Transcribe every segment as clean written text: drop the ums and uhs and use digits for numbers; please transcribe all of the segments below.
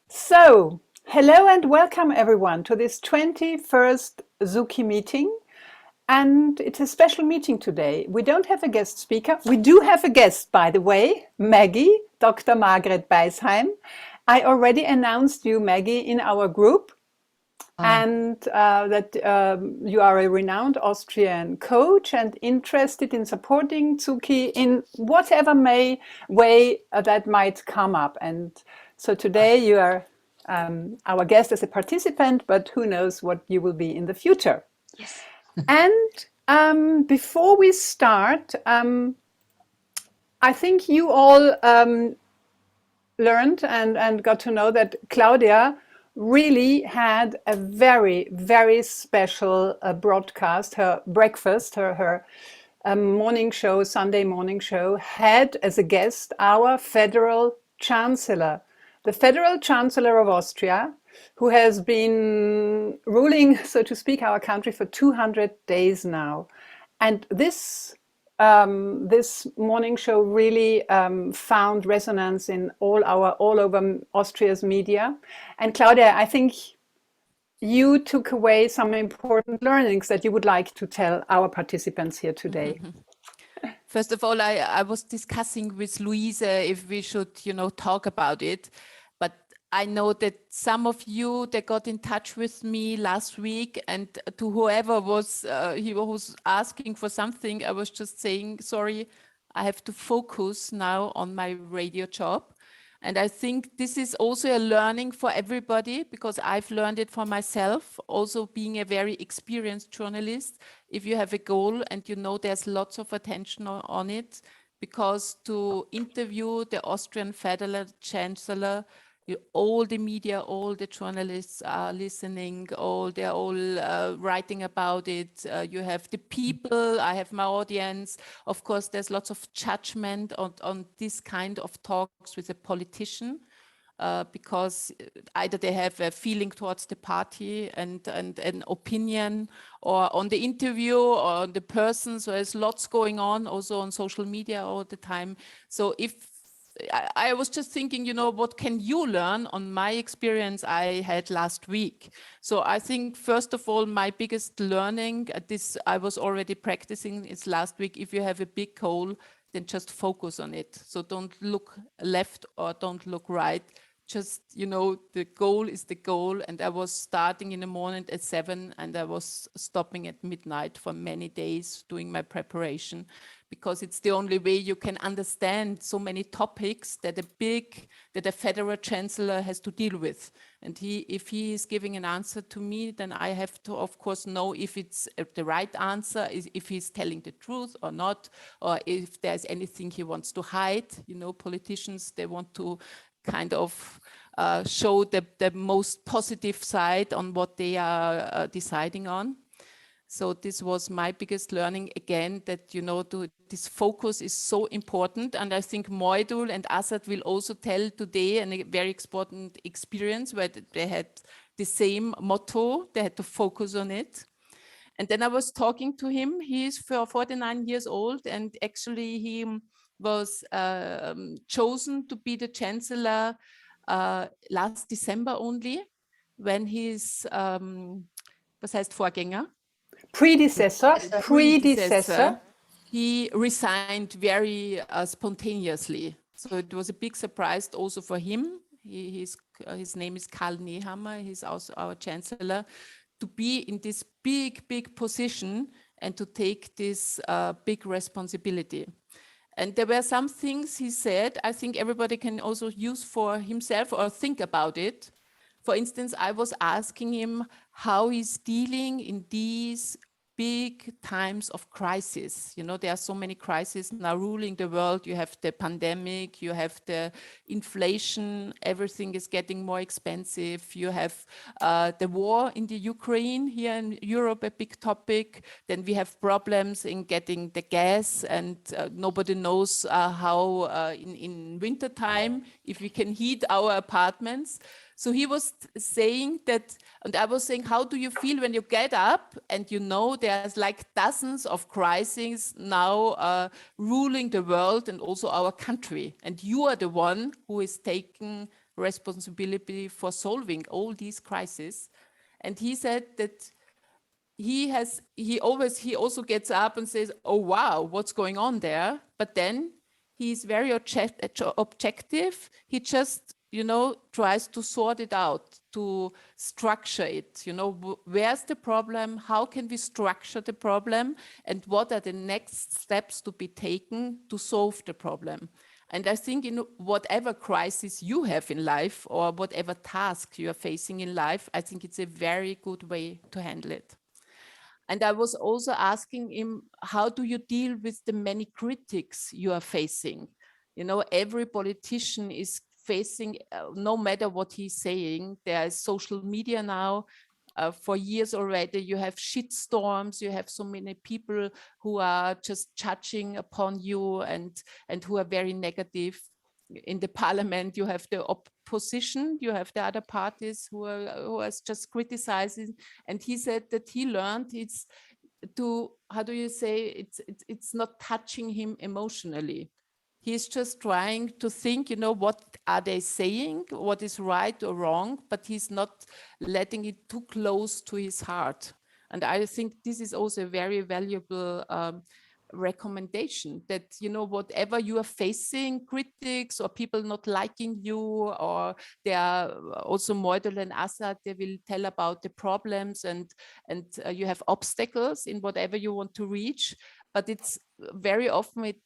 So, hello and welcome everyone to this 21st ZUKI meeting. And it's a special meeting today. We don't have a guest speaker. We do have a guest, by the way, Maggie, Dr. Margret Beisheim. I already announced you, Maggie, in our group, and that you are a renowned Austrian coach and interested in supporting ZUKI in whatever way that might come up. And so today you are our guest as a participant, but who knows what you will be in the future. Yes. And before we start, I think you all learned and got to know that Claudia really had a very, very special broadcast. Her breakfast, her morning show, Sunday morning show, had as a guest our federal chancellor, the federal chancellor of Austria, who has been ruling, so to speak, our country for 200 days now. And this morning show really found resonance in all over Austria's media. And Claudia, I think you took away some important learnings that you would like to tell our participants here today. First of all, I was discussing with Louise if we should, talk about it. But I know that some of you that got in touch with me last week, and to whoever was asking for something, I was just saying, sorry, I have to focus now on my radio job. And I think this is also a learning for everybody, because I've learned it for myself, also being a very experienced journalist. If you have a goal and there's lots of attention on it, because to interview the Austrian Federal Chancellor, all the media, all the journalists are listening, they're all writing about it. You have the people, I have my audience. Of course, there's lots of judgment on this kind of talks with a politician, because either they have a feeling towards the party and an opinion, or on the interview or on the person. So there's lots going on also on social media all the time. So if I was just thinking, what can you learn on my experience I had last week? So I think, first of all, my biggest learning, this I was already practicing is last week. If you have a big goal, then just focus on it. So don't look left or don't look right. Just, the goal is the goal. And I was starting in the morning at 7 and I was stopping at midnight for many days doing my preparation, because it's the only way you can understand so many topics that a federal chancellor has to deal with. And if he is giving an answer to me, then I have to, of course, know if it's the right answer, if he's telling the truth or not, or if there's anything he wants to hide. Politicians, they want to kind of show the most positive side on what they are deciding on. So this was my biggest learning again, that, this focus is so important. And I think Moidul and Assad will also tell today a very important experience where they had the same motto, they had to focus on it. And then I was talking to him. He is 49 years old, and actually he was chosen to be the chancellor last December only, when his, was heißt Vorgänger? Predecessor, he resigned very spontaneously. So it was a big surprise also for him. His name is Karl Nehammer. He's also our chancellor, to be in this big position and to take this big responsibility. And there were some things he said, I think everybody can also use for himself or think about it. For instance, I was asking him how he's dealing in these big times of crisis. There are so many crises now ruling the world. You have the pandemic, you have the inflation, everything is getting more expensive. You have the war in the Ukraine, here in Europe, a big topic. Then we have problems in getting the gas, and nobody knows how in winter time, if we can heat our apartments. So he was saying that, and I was saying, how do you feel when you get up and there's like dozens of crises now ruling the world and also our country, and you are the one who is taking responsibility for solving all these crises. And he said that he also gets up and says, oh wow, what's going on there? But then he's very objective. He just, tries to sort it out, to structure it. Where's the problem? How can we structure the problem? And what are the next steps to be taken to solve the problem? And I think in whatever crisis you have in life or whatever task you are facing in life, I think it's a very good way to handle it. And I was also asking him, how do you deal with the many critics you are facing? Every politician is facing, no matter what he's saying, there is social media now. For years already, you have shitstorms, you have so many people who are just judging upon you and who are very negative. In the parliament, you have the opposition, you have the other parties who are just criticizing. And he said that he learned it's not touching him emotionally. He's just trying to think, what are they saying, what is right or wrong, but he's not letting it too close to his heart. And I think this is also a very valuable recommendation, that whatever you are facing, critics or people not liking you, or there are also Meudel and Assad, they will tell about the problems and you have obstacles in whatever you want to reach, but it's very often it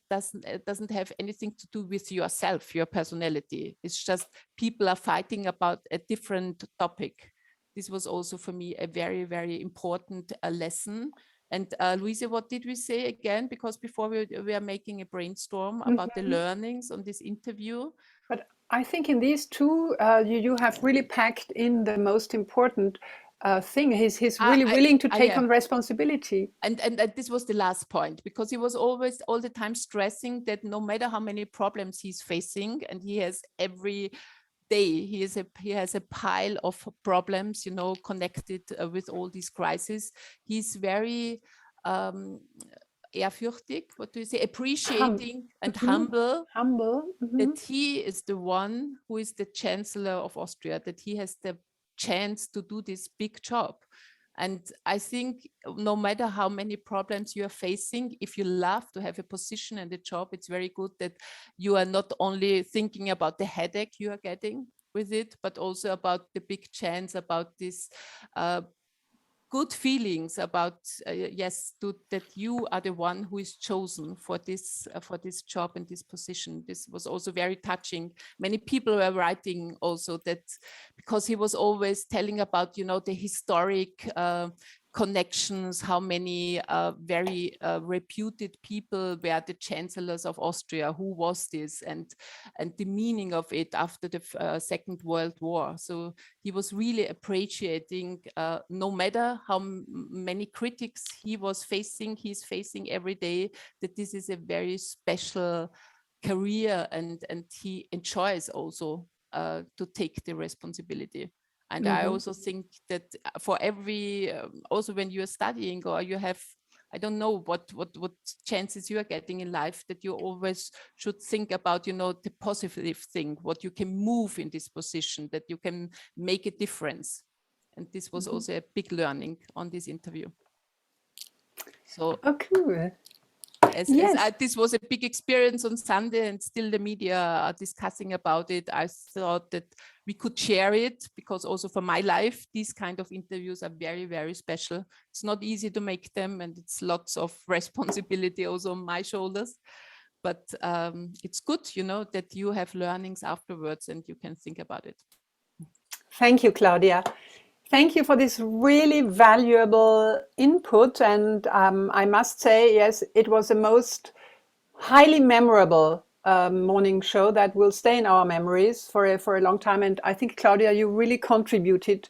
doesn't have anything to do with yourself, your personality. It's just people are fighting about a different topic. This was also for me a very, very important lesson. And Louise, what did we say again? Because before we are making a brainstorm about the learnings on this interview. But I think in these two, you have really packed in the most important thing. He's really willing to take on responsibility. And this was the last point, because he was always all the time stressing that no matter how many problems he's facing, and he has every day, he has a pile of problems, connected with all these crises. He's very ehrfürchtig, what do you say, appreciating and humble that he is the one who is the Chancellor of Austria, that he has the chance to do this big job. And I think no matter how many problems you are facing, if you love to have a position and a job, it's very good that you are not only thinking about the headache you are getting with it, but also about the big chance, about this good feelings about that you are the one who is chosen for this job and this position. This was also very touching. Many people were writing also that, because he was always telling about the historic connections, how many very reputed people were the chancellors of Austria, who was this, and the meaning of it after the Second World War. So he was really appreciating, no matter how many critics he's facing every day, that this is a very special career, and he enjoys also to take the responsibility. And I also think that for every, also when you are studying or you have, I don't know what chances you are getting in life, that you always should think about, the positive thing, what you can move in this position, that you can make a difference. And this was also a big learning on this interview. So, oh, cool. This was a big experience on Sunday, and still the media are discussing about it. I thought that we could share it, because also for my life, these kind of interviews are very, very special. It's not easy to make them, and it's lots of responsibility also on my shoulders. But it's good, that you have learnings afterwards and you can think about it. Thank you, Claudia. Thank you for this really valuable input. And I must say, yes, it was the most highly memorable morning show that will stay in our memories for a long time. And I think, Claudia, you really contributed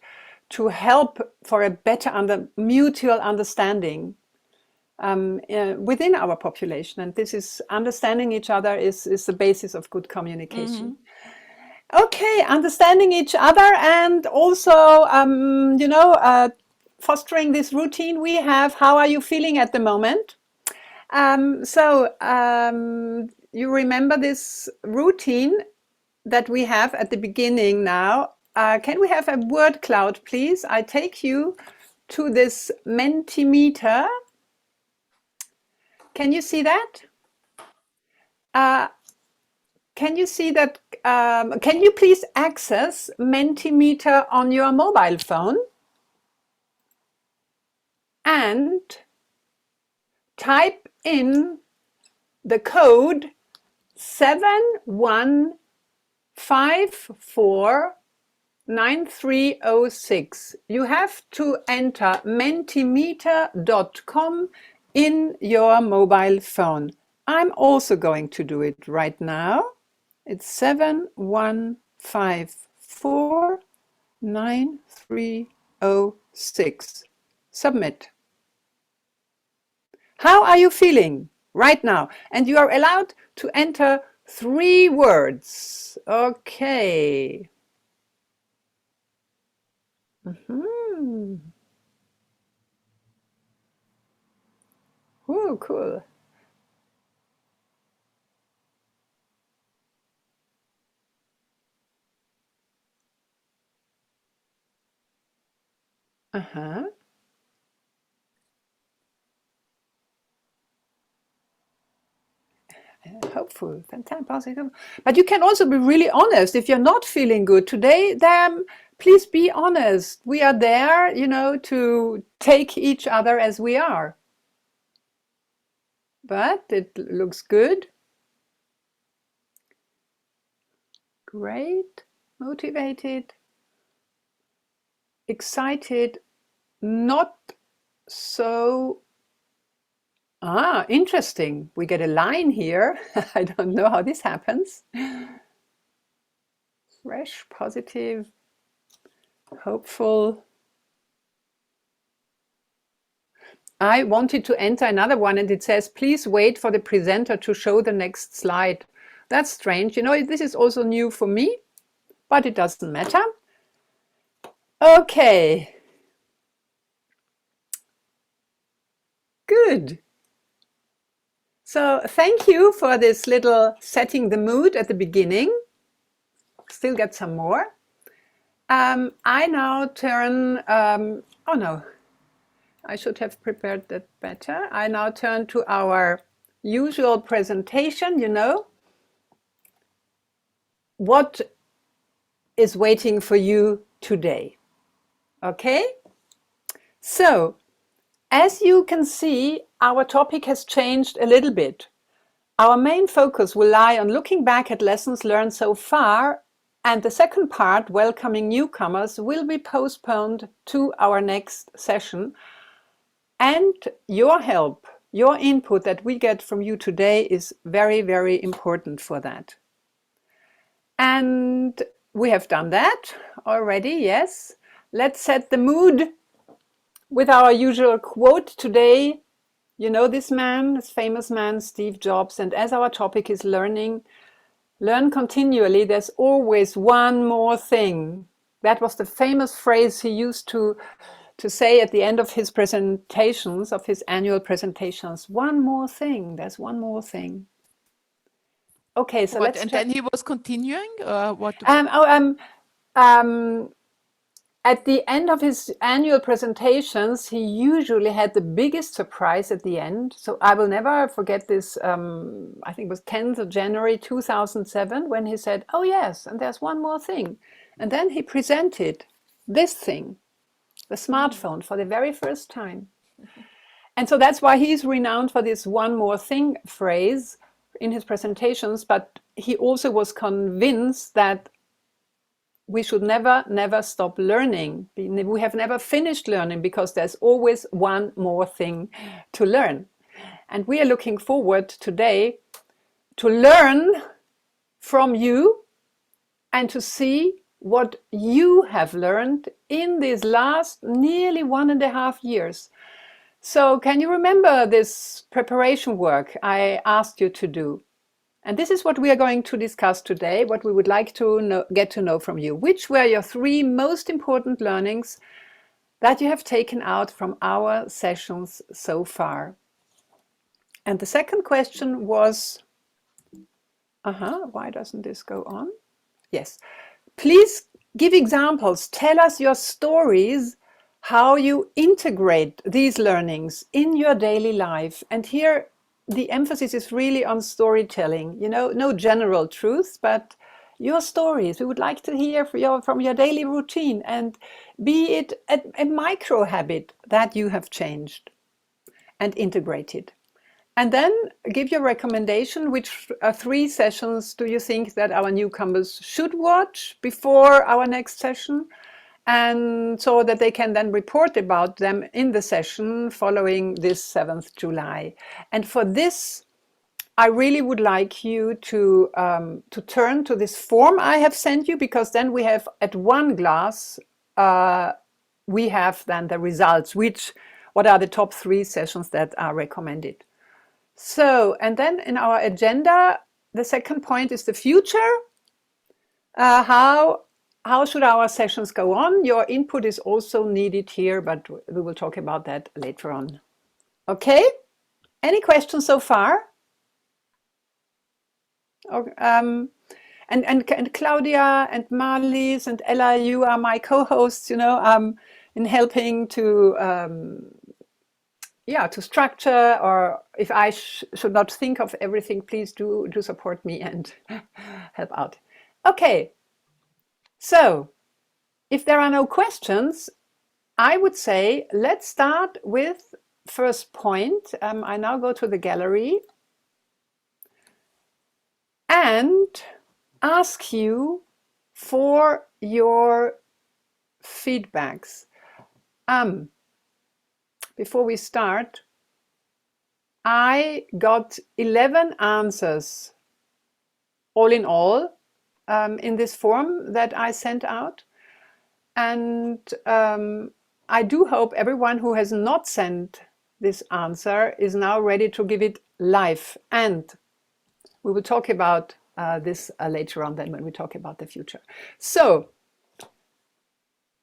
to help for a better mutual understanding within our population. And this is understanding each other is the basis of good communication. Okay, understanding each other, and also, fostering this routine we have. How are you feeling at the moment? You remember this routine that we have at the beginning now. Can we have a word cloud, please? I take you to this Mentimeter. Can you see that? Can you see that? Can you please access Mentimeter on your mobile phone and type in the code 71549306. You have to enter mentimeter.com in your mobile phone. I'm also going to do it right now. It's 71549306. Submit. How are you feeling right now? And you are allowed to enter 3 words. Okay. Oh, cool. Hopeful, fantastic, positive. But you can also be really honest. If you're not feeling good today, then please be honest. We are there, to take each other as we are. But it looks good. Great, motivated, excited, not so. Interesting. We get a line here. I don't know how this happens. Fresh, positive, hopeful. I wanted to enter another one and it says, please wait for the presenter to show the next slide. That's strange. This is also new for me, but it doesn't matter. Okay. Good. So thank you for this little setting the mood at the beginning. Still get some more. I now turn, oh no, I should have prepared that better. I now turn to our usual presentation, what is waiting for you today. Okay? So, as you can see, our topic has changed a little bit. Our main focus will lie on looking back at lessons learned so far, and the second part, welcoming newcomers, will be postponed to our next session. And your help, your input that we get from you today is very, very important for that. And we have done that already, yes. Let's set the mood with our usual quote today. You know this man, this famous man, Steve Jobs, and as our topic is learn continually, there's always one more thing. That was the famous phrase he used to say at the end of his presentations, of his annual presentations. One more thing, there's one more thing. Okay, so let's. And then he was continuing, or what? At the end of his annual presentations, he usually had the biggest surprise at the end. So I will never forget this, I think it was 10th of January 2007, when he said, oh yes, and there's one more thing. And then he presented this thing, the smartphone, for the very first time. And so that's why he's renowned for this one more thing phrase in his presentations, but he also was convinced that we should never stop learning. We have never finished learning because there's always one more thing to learn. And we are looking forward today to learn from you and to see what you have learned in these last nearly 1.5 years. So can you remember this preparation work I asked you to do? And this is what we are going to discuss today, what we would like to get to know from you. Which were your 3 most important learnings that you have taken out from our sessions so far? And the second question was, why doesn't this go on? Yes. Please give examples. Tell us your stories, how you integrate these learnings in your daily life. And here the emphasis is really on storytelling, you know, no general truths, but your stories. We would like to hear from your daily routine, and be it a micro habit that you have changed and integrated. And then give your recommendation. Which 3 sessions do you think that our newcomers should watch before our next session? And so that they can then report about them in the session following this 7th July. And for this, I really would like you to turn to this form I have sent you, because then we have at one glass, we have then the results, what are the top 3 sessions that are recommended. So, and then in our agenda, the second point is the future. How should our sessions go on? Your input is also needed here, but we will talk about that later on. Okay? Any questions so far? And Claudia and Marlies and Ella, you are my co-hosts, you know, in helping to structure, or if I should not think of everything, please do support me and help out. Okay, so if there are no questions, I would say let's start with first point. I now go to the gallery and ask you for your feedbacks. Before we start, I got 11 answers all in all in this form that I sent out. And I do hope everyone who has not sent this answer is now ready to give it live. And we will talk about this later on then when we talk about the future. So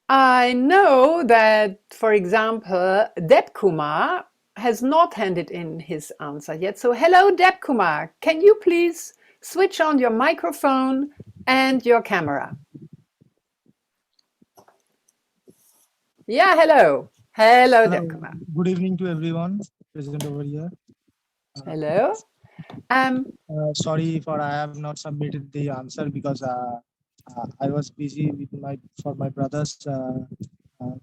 I know that, for example, Deb Kumar has not handed in his answer yet. So hello, Deb Kumar. Can you please switch on your microphone and your camera? Yeah, hello. Hello, Deb Kumar. Good evening to everyone present over here. Hello. Sorry for I have not submitted the answer because I was busy with my brother's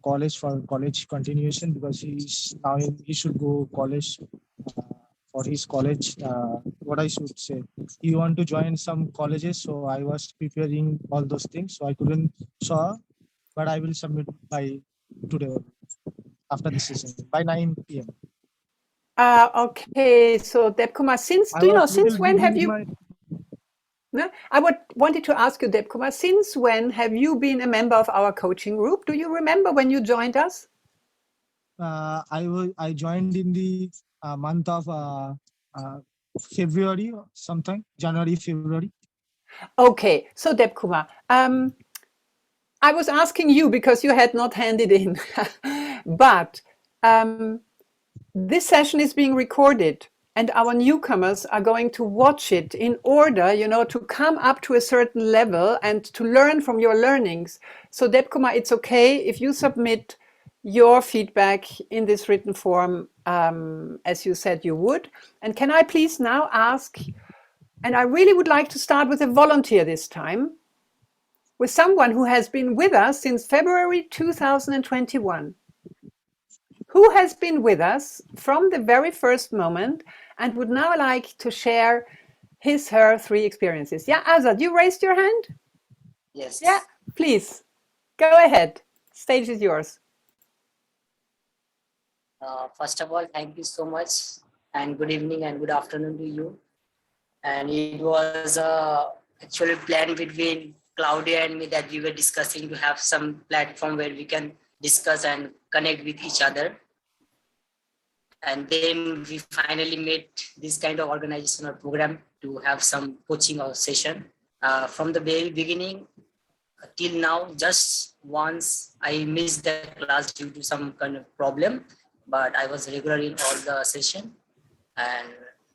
college continuation, because he should go college for his college. What I should say, he want to join some colleges, so I was preparing all those things, so I couldn't saw, but I will submit by today after the session by 9 p.m. Okay, so Deb Kumar, since when have you? No, I wanted to ask you, Deb Kumar, since when have you been a member of our coaching group? Do you remember when you joined us? I joined in the month of February or something, January, February. Okay, so Deb Kumar, I was asking you because you had not handed in, but this session is being recorded, and our newcomers are going to watch it in order, you know, to come up to a certain level and to learn from your learnings. So Deb Kumar, it's okay if you submit your feedback in this written form, as you said you would. And can I please now ask, and I really would like to start with a volunteer this time, with someone who has been with us since February 2021. Who has been with us from the very first moment and would now like to share her 3 experiences? Yeah, Azad, you raised your hand? Yes. Yeah, please, go ahead. Stage is yours. First of all, thank you so much, and good evening and good afternoon to you. And it was actually planned between Claudia and me that we were discussing to have some platform where we can discuss and connect with each other. And then we finally made this kind of organizational program to have some coaching or session. From the very beginning till now, just once I missed the class due to some kind of problem, but I was regular in all the session. And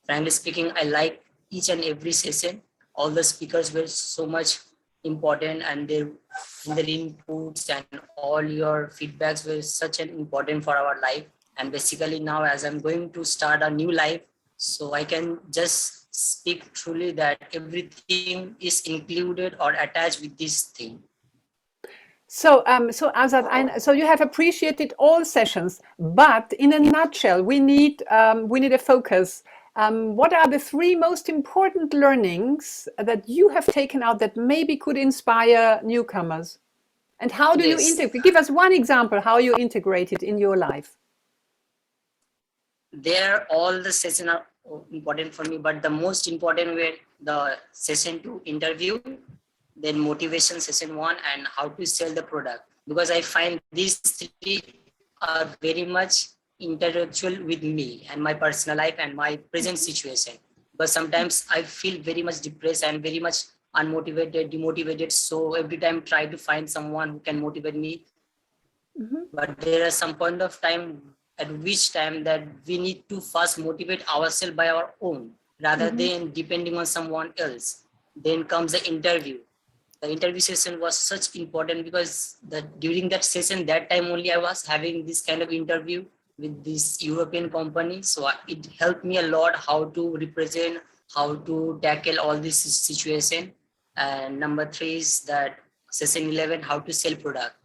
frankly speaking, I like each and every session. All the speakers were so much important, and their inputs and all your feedbacks were such an important for our life. And basically now, as I'm going to start a new life, so I can just speak truly that everything is included or attached with this thing. So, so Azad, so you have appreciated all sessions, but in a nutshell, we need a focus. What are the three most important learnings that you have taken out that maybe could inspire newcomers? And how do you Yes. integrate? Give us one example how you integrate it in your life. There, all the sessions are important for me, but the most important were the session 2 interview, then motivation session 1, and how to sell the product. Because I find these three are very much intellectual with me and my personal life and my present situation. But sometimes I feel very much depressed and very much unmotivated, demotivated. So every time try to find someone who can motivate me. But there is some point of time at which time that we need to first motivate ourselves by our own rather than depending on someone else. Then comes the interview. The interview session was such important because during that session, that time only I was having this kind of interview with this European company. So it helped me a lot how to represent, how to tackle all this situation. And number 3 is that session 11, how to sell product.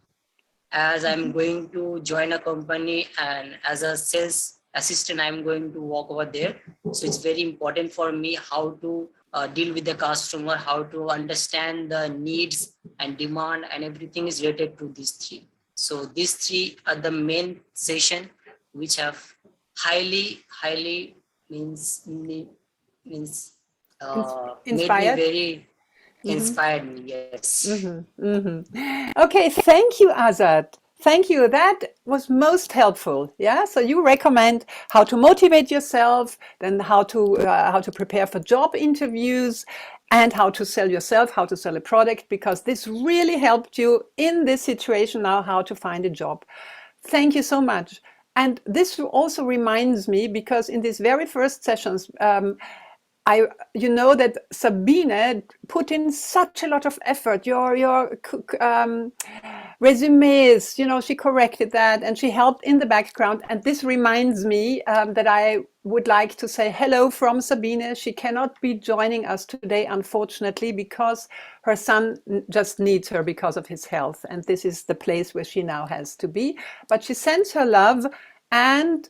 As I'm going to join a company and as a sales assistant, I'm going to walk over there. So it's very important for me how to deal with the customer, how to understand the needs and demand, and everything is related to these three. So these three are the main session which have highly means made me Inspired? very inspired me. Yes. Okay, thank you, Azad. Thank you. That was most helpful. Yeah. So you recommend how to motivate yourself, then how to prepare for job interviews, and how to sell yourself, how to sell a product, because this really helped you in this situation now, how to find a job. Thank you so much. And this also reminds me, because in these very first sessions, you know that Sabine put in such a lot of effort. Your resumes, you know, she corrected that and she helped in the background. And this reminds me that I would like to say hello from Sabine. She cannot be joining us today, unfortunately, because her son just needs her because of his health. And this is the place where she now has to be. But she sends her love and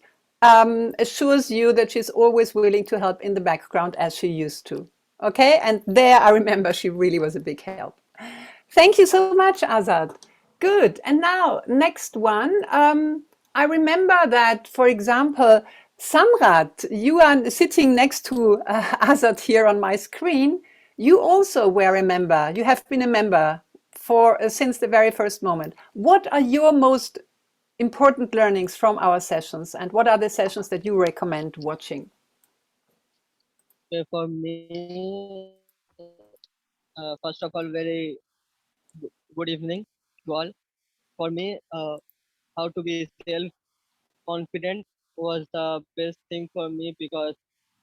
assures you that she's always willing to help in the background as she used to. Okay, and there I remember she really was a big help. Thank you so much, Azad. Good. And now, next one. I remember that, for example, Samrat, you are sitting next to Azad here on my screen. You also were a member. You have been a member for since the very first moment. What are your most important learnings from our sessions, and what are the sessions that you recommend watching? For me, first of all, very good evening to all. For me, how to be self-confident was the best thing for me, because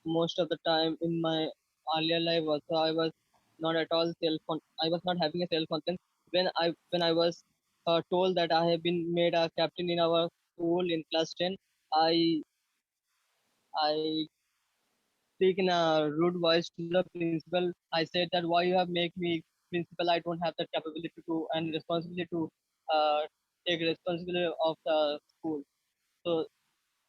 most of the time in my earlier life also I was not at all I was not having a self-confidence. When I was told that I have been made a captain in our school in class 10, I speak in a rude voice to the principal. I said that why you have made me principal? I don't have that capability to and responsibility to take responsibility of the school. So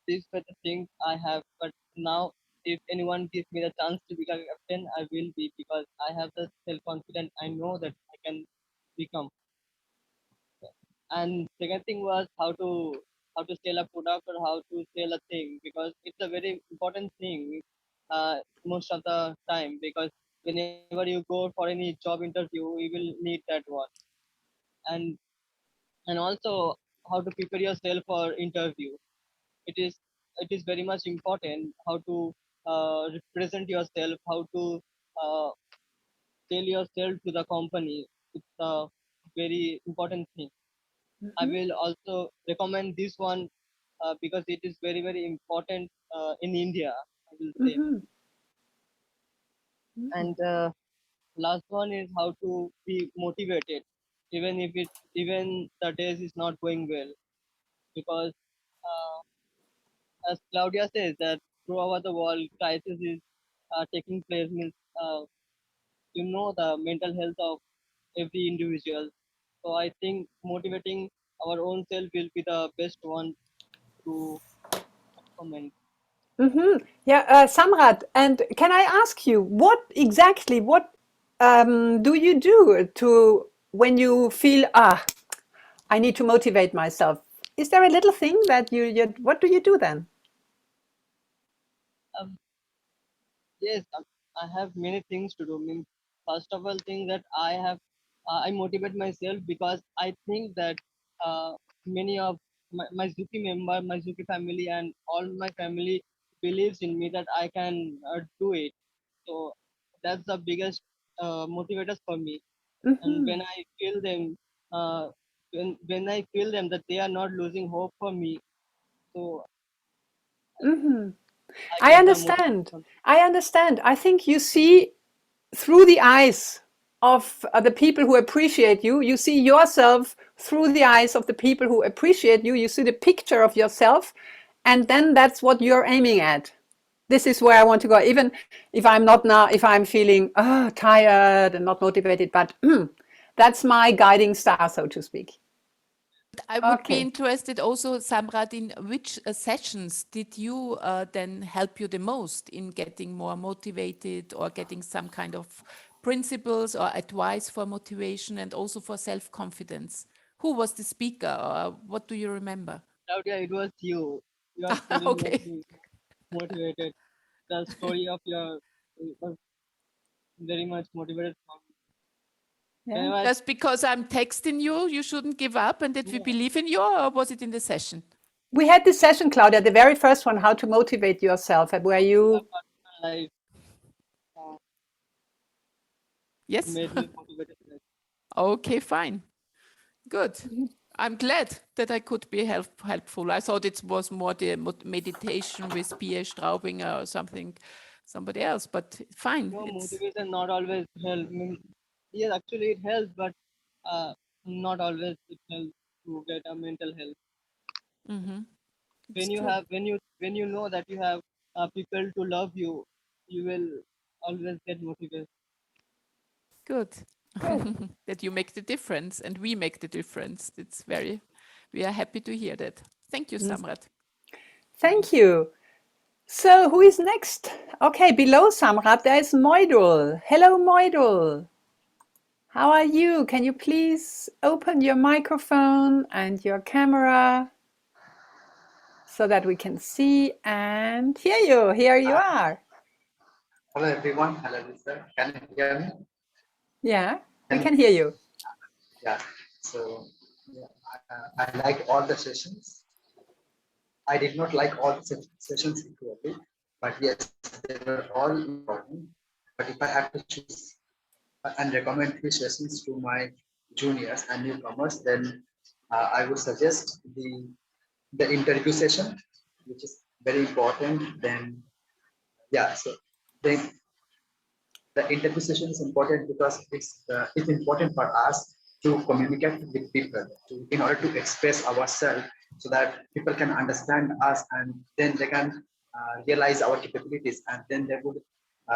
these were the things I have. But now, if anyone gives me the chance to become a captain, I will be, because I have the self confidence. I know that I can become. And second thing was how to sell a product or how to sell a thing, because it's a very important thing most of the time, because whenever you go for any job interview you will need that one. And and also how to prepare yourself for interview. It is it is very much important how to represent yourself, how to uh, sell yourself to the company. It's a very important thing. I will also recommend this one because it is very, very important in India, I will say. And last one is how to be motivated, even the days is not going well, because as Claudia says that throughout the world crisis is taking place, means the mental health of every individual. So I think motivating our own self will be the best one to comment. Yeah, Samrat, and can I ask you what do you do to when you feel I need to motivate myself? Is there a little thing that you what do you do then? Um, yes, I have many things to do. Means first of all, thing that I motivate myself because I think that many of my Zuki member, my Zuki family, and all my family believes in me that I can do it. So that's the biggest motivators for me. And Hmm. when I feel them, when I feel them that they are not losing hope for me, so Hmm. I I get the motivation. understand. I understand. I think you see through the eyes of the people who appreciate you. You see yourself through the eyes of the people who appreciate you. You see the picture of yourself, and then that's what you're aiming at. This is where I want to go. Even if I'm not now, if I'm feeling tired and not motivated, but that's my guiding star, so to speak. I would be Okay. interested also, Samrat, in which sessions did you then help you the most in getting more motivated or getting some kind of principles or advice for motivation and also for self-confidence? Who was the speaker or what do you remember? Claudia, it was you. You are very Okay. motivated. The story of your was very much motivated for me. Yeah. Whenever Just because I'm texting you, you shouldn't give up and that we yeah, believe in you, or was it in the session? We had this session, Claudia, the very first one, how to motivate yourself, where your you, personal life uh, Yes? made me motivated. Okay, fine. Good. I'm glad that I could be helpful. I thought it was more the meditation with Pia Straubinger or somebody else, but fine. No, It's motivation not always help. Means, yes, actually it helps, but uh, not always it helps to get a mental health. mhm, it's When you true. have when you know that you have people to love you, you will always get motivated. Good. That you make the difference and we make the difference. We are happy to hear that. Thank you, Samrat. thank you. So who is next? Okay, below Samrat, there is Moidul. Hello, Moidul. How are you? Can you please open your microphone and your camera so that we can see and hear you? Here you are. Hello everyone. Hello Lisa. Can you hear me? Yeah, we Can can hear you. yeah. So yeah, I like all the sessions. I did not like all the sessions equally, but yes, they were all important. But if I have to choose and recommend three sessions to my juniors and newcomers, then I would suggest the interview session, which is very important. Then yeah, so then the interview session is important because it's important for us to communicate with people in order to express ourselves so that people can understand us and then they can realize our capabilities and then they would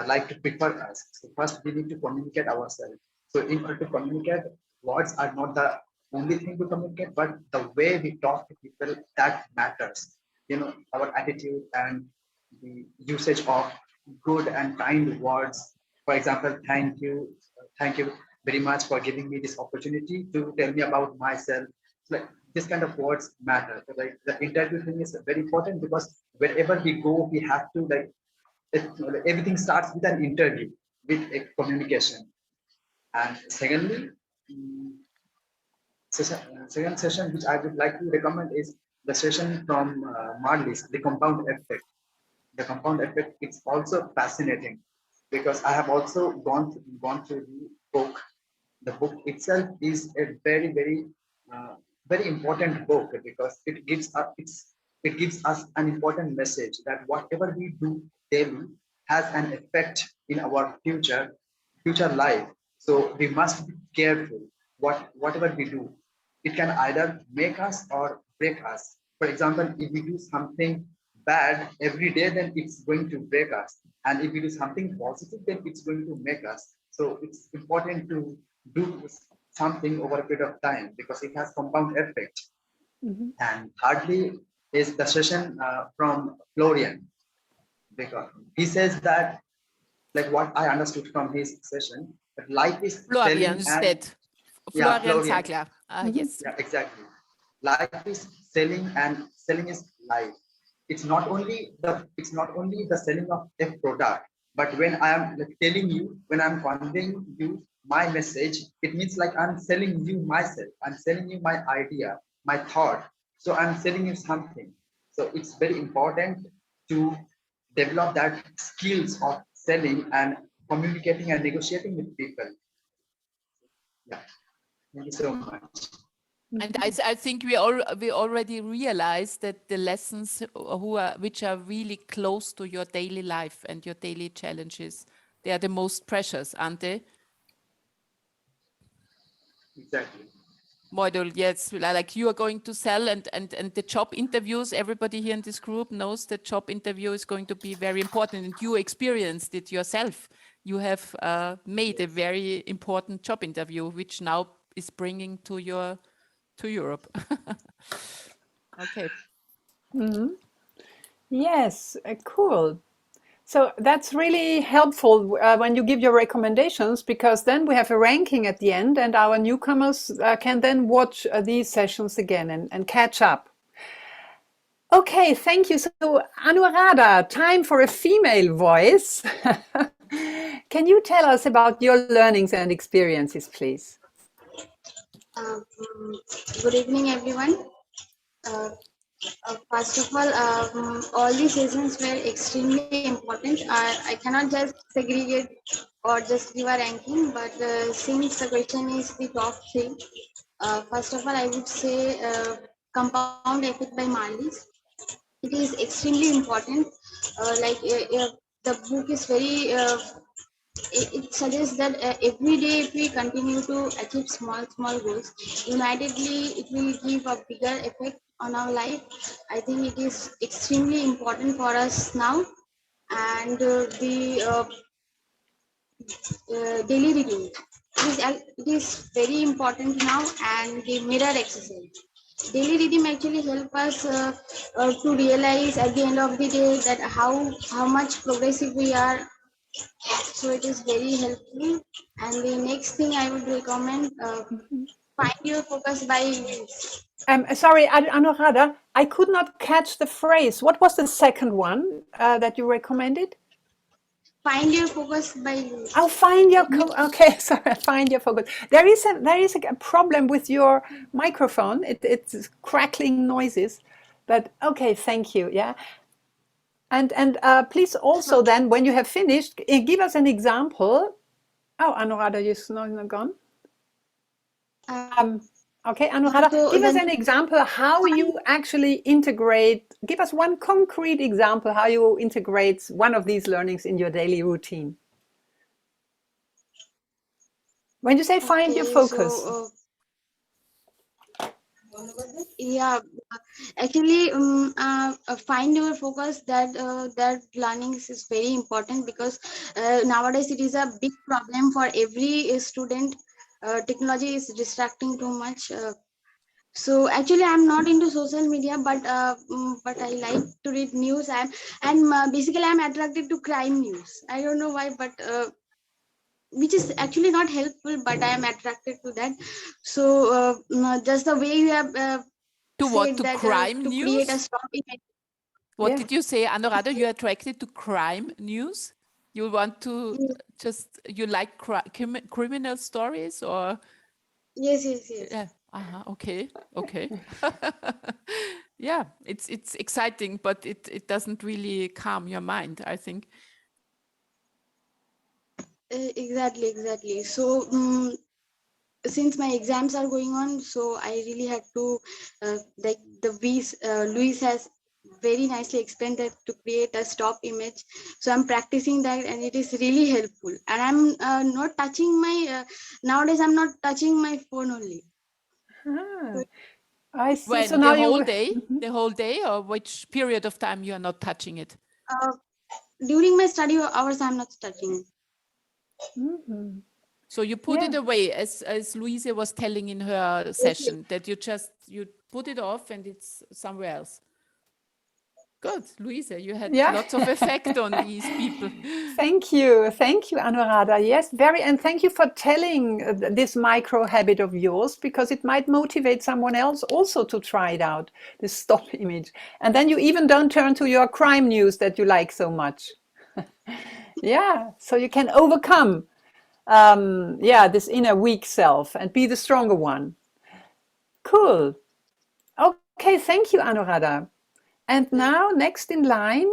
like to prefer us. So first we need to communicate ourselves. So in order to communicate, words are not the only thing to communicate, but the way we talk to people, that matters. You know, our attitude and the usage of good and kind words. For example, thank you very much for giving me this opportunity to tell me about myself. Like this kind of words matter. So, like the interview thing is very important because wherever we go, we have to it, everything starts with an interview, with a communication. And secondly, mm, second session which I would like to recommend is the session from Marley's, the compound effect. The compound effect is also fascinating because I have also gone through the book. The book itself is a uh, very important book because it gives us an important message that whatever we do daily has an effect in our future future life. So we must be careful. Whatever we do, it can either make us or break us. For example, if we do something bad every day, then it's going to break us. And if we do something positive, then it's going to make us. So it's important to do something over a period of time because it has compound effect. And thirdly is the session from Florian, because he says that, like what I understood from his session, that life is Florian selling said. yeah, Florian Florian. Zagler. Yes. Yeah, exactly. Life is selling and selling is life. It's not only the selling of a product, but when I am like telling you, when I'm conveying you my message, it means like I'm selling you myself. I'm selling you my idea, my thought. So I'm selling you something. So it's very important to develop that skills of selling and communicating and negotiating with people. Yeah. Thank you so much. And I think we already realized that the lessons which are really close to your daily life and your daily challenges, they are the most precious, aren't they? Exactly. Model, yes, like you are going to sell and the job interviews, everybody here in this group knows that job interview is going to be very important and you experienced it yourself. You have made a very important job interview, which now is bringing to Europe. Okay. Yes, cool. So that's really helpful when you give your recommendations, because then we have a ranking at the end and our newcomers can then watch these sessions again and catch up. Okay, thank you. So Anuradha, time for a female voice. Can you tell us about your learnings and experiences, please? Good evening, everyone. First of all these sessions were extremely important. I cannot just segregate or just give a ranking, but since the question is the top three, first of all, I would say Compound Effect by Marlies. It is extremely important. The book is very it suggests that every day if we continue to achieve small goals, unitedly it will give a bigger effect on our life. I think it is extremely important for us now. And the daily routine it is very important now. And the mirror exercise, daily rhythm actually help us to realize at the end of the day that how much progressive we are. So it is very helpful. And the next thing I would recommend, find your focus by Reels. Sorry, Anuradha, I could not catch the phrase. What was the second one that you recommended? Find your focus by Reels. Oh, find your okay. Sorry, find your focus. There is a problem with your microphone. It's crackling noises, but okay. Thank you. Yeah, and please also then when you have finished, give us an example. Oh, Anuradha, you're not gone. Okay, Anuradha, So give us then- an example how you actually integrate. Give us one concrete example how you integrate one of these learnings in your daily routine. When you say find your Okay, focus. so, yeah, actually, find your focus. That learning is very important because nowadays it is a big problem for every student. Technology is distracting too much. So actually, I'm not into social media, but I like to read news. Basically I'm attracted to crime news. I don't know why, but which is actually not helpful, but I am attracted to that. So just the way you have To what? said To that crime to create a news? strong image. What Yeah. did you say, Anuradha? You're attracted to crime news? You want to you like criminal stories or? Yes. Yeah. Okay. Yeah, it's exciting, but it doesn't really calm your mind, I think. Exactly. So since my exams are going on, so I really had to like Luis has very nicely explained that to create a stop image. So I'm practicing that, and it is really helpful. And I'm not touching my nowadays. I'm not touching my phone only. Ah, I see. When So now the whole you. day, the whole day, or which period of time you are not touching it? Uh, During my study hours, I'm not touching. Mhm. So you put it Yeah. away, as Louise was telling in her session, that you put it off and it's somewhere else. Good, Louise, you had Yeah. lots of effect on these people. Thank you, Anuradha. Yes, and thank you for telling this micro habit of yours, because it might motivate someone else also to try it out, this stop image. And then you even don't turn to your crime news that you like so much. Yeah, so you can overcome, this inner weak self and be the stronger one. Cool. Okay, thank you, Anuradha. And now, next in line,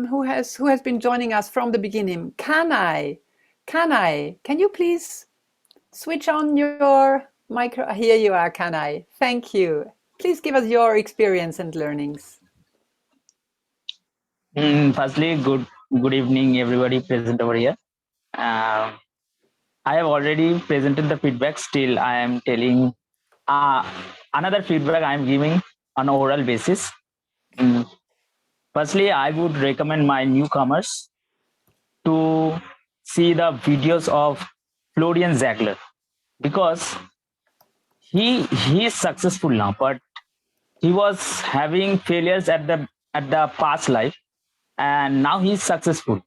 who has been joining us from the beginning? Kanai, can you please switch on your micro? Here you are, Kanai. Thank you. Please give us your experience and learnings. Firstly, good evening, everybody present over here. Uh, I have already presented the feedback. Still, I am telling another feedback I am giving on oral basis. Mm, Firstly, I would recommend my newcomers to see the videos of Florian Ziegler, because he is successful now, but he was having failures at the past life, and now he's successful.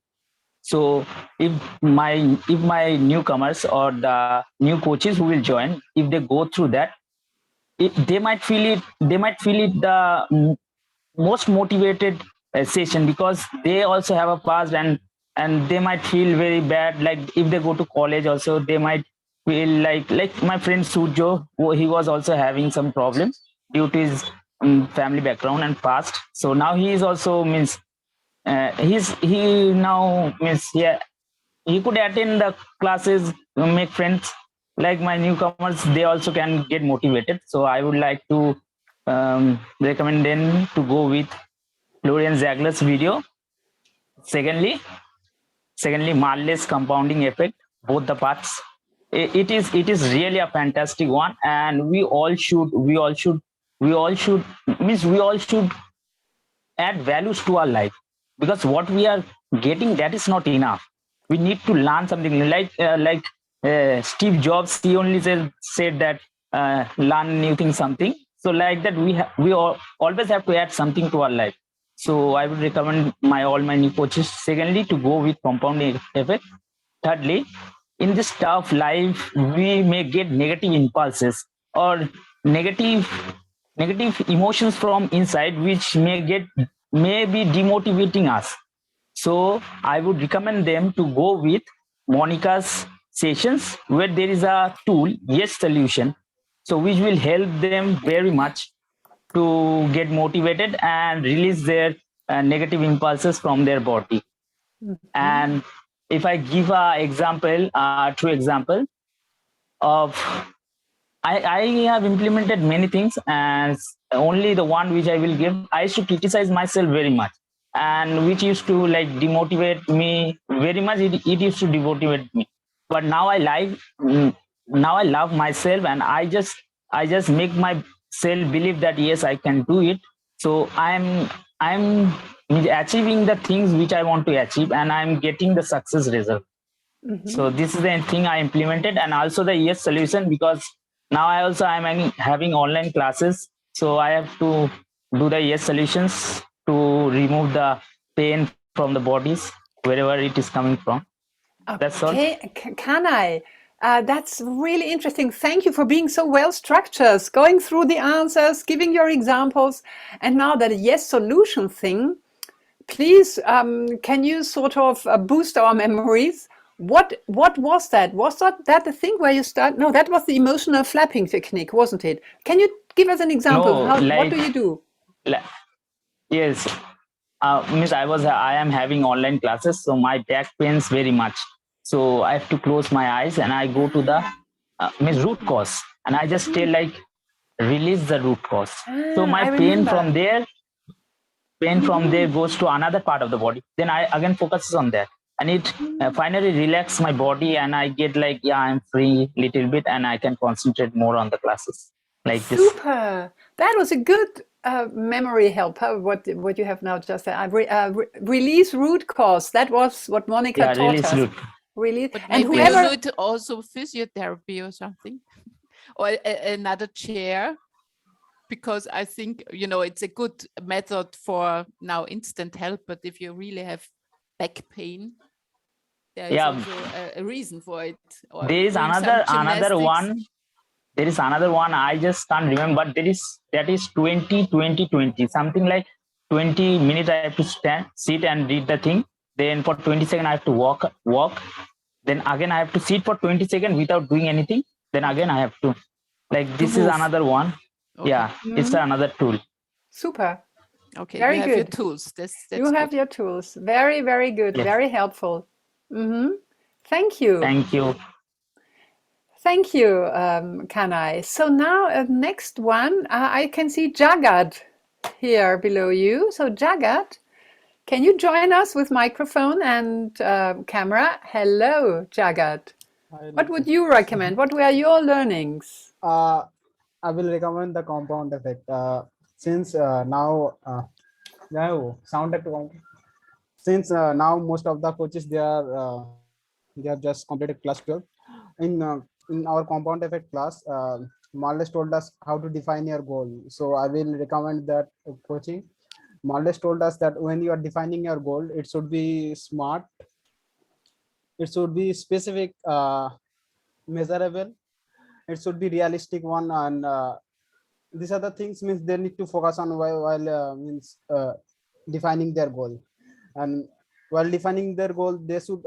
So if my newcomers or the new coaches who will join, if they go through that, they might feel it the most motivated session, because they also have a past, and they might feel very bad. Like if they go to college also, they might feel like my friend Sujo, he was also having some problems due to his family background and past. So now he is also means he now means yeah, he could attend the classes, make friends. Like my newcomers, they also can get motivated. So I would like to recommend them to go with Florian Ziegler's video. Secondly, Marley's compounding effect, both the parts. It is really a fantastic one, and we all should add values to our life, because what we are getting, that is not enough. We need to learn something, like Steve Jobs, he only said that learn new things, something. So like that, we always have to add something to our life. So I would recommend all my new coaches, secondly, to go with compounding effect. Thirdly, in this tough life, we may get negative impulses or negative negative emotions from inside, which may be demotivating us. So I would recommend them to go with Monica's sessions, where there is a tool, Yes Solution, so which will help them very much to get motivated and release their negative impulses from their body. And if I give true example of, I have implemented many things, and only the one which I will give, I used to criticize myself very much, and which used to like demotivate me very much. It used to demotivate me. But now I love myself, and I just make myself believe that yes, I can do it. So I'm achieving the things which I want to achieve, and I'm getting the success result. So this is the thing I implemented, and also the Yes Solution, because now I'm having online classes, so I have to do the Yes Solutions to remove the pain from the bodies wherever it is coming from. That's all. Okay, can I? That's really interesting. Thank you for being so well structured, going through the answers, giving your examples. And now that yes solution thing, please, can you sort of boost our memories? What was that? Was that the thing where you start? No, that was the emotional flapping technique, wasn't it? Can you give us an example? No, What do you do? yes, Miss, I am having online classes, so my back pains very much. So I have to close my eyes, and I go to the Miss root cause, and I just tell like release the root cause. So my I pain remember. from there, pain from there goes to another part of the body, then I again focuses on that, and it finally relax my body, and I get like, yeah, I'm free little bit, and I can concentrate more on the classes like this. Super. That was a good memory helper. What you have now just said. Release root cause. That was what Monica Yeah, taught release us. root. Really, But and maybe whoever. you need also physiotherapy or something, or another chair, because I think, you know, it's a good method for now instant help. But if you really have back pain, there is Yeah. also a reason for it. Or There is doing some another gymnastics. one. There is another one, I just can't remember. That is 20 20 20, something like 20 minutes I have to stand, sit and read the thing. Then for 20 seconds I have to walk. Then again I have to sit for 20 seconds without doing anything. Then again I have to, like, this is move. another one. Okay. Yeah, it's another tool. Super. Okay, Very you have good. your tools. That's You have good. your tools. Very, very good. Yes. Very helpful. Thank you. Thank you. Thank you, Kanai. So now next one, I can see Jagat here below you. So Jagat, can you join us with microphone and camera? Hello, Jagat. What would you recommend? What were your learnings? I will recommend the compound effect. Since now, sound effect. Since now most of the coaches they have just completed class 12. In our compound effect class, Marles told us how to define your goal. So I will recommend that coaching. Marles told us that when you are defining your goal, it should be smart. It should be specific, measurable. It should be realistic one, and these other things means they need to focus on while defining their goal. And while defining their goal, they should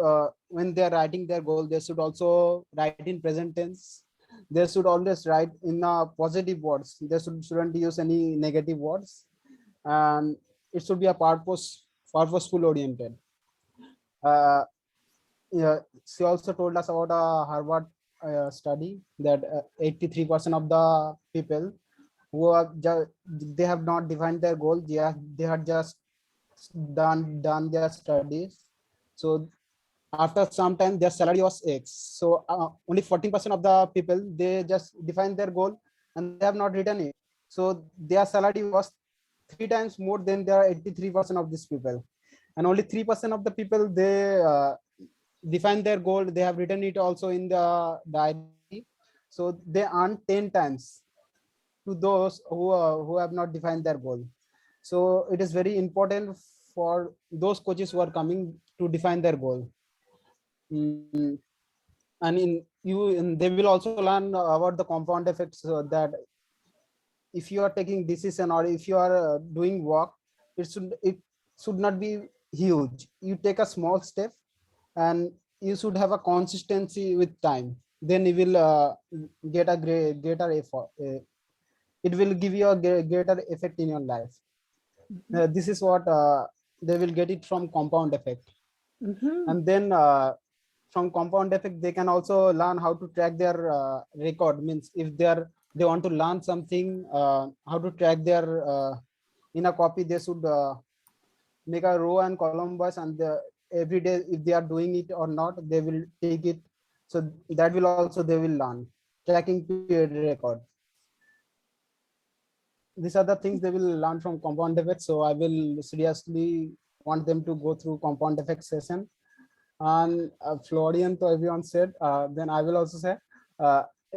when they are writing their goal, they should also write in present tense. They should always write in positive words. They shouldn't use any negative words, and it should be a purposeful oriented. Yeah, she also told us about a Harvard study that 83% of the people who are they have not defined their goal. They had just done their studies. So after some time, their salary was X. So only 14% of the people, they just defined their goal and they have not written it. So their salary was 3 times more than their 83% of these people. And only 3% of the people, they define their goal. They have written it also in the diary. So they earn 10 times to those who have not defined their goal. So it is very important for those coaches who are coming to define their goal. And they will also learn about the compound effects, that if you are taking decision or if you are doing work, it should not be huge. You take a small step and you should have a consistency with time. Then you will get a greater effort. It will give you a greater effect in your life. This is what they will get it from compound effect. And then from compound effect, they can also learn how to track their record. Means if they want to learn something, how to track their in a copy, they should make a row and column wise, and every day if they are doing it or not, they will take it. So that will also they will learn tracking period record. These are the things they will learn from compound effects. So I will seriously want them to go through compound effect session. And Florian, so everyone said, then I will also say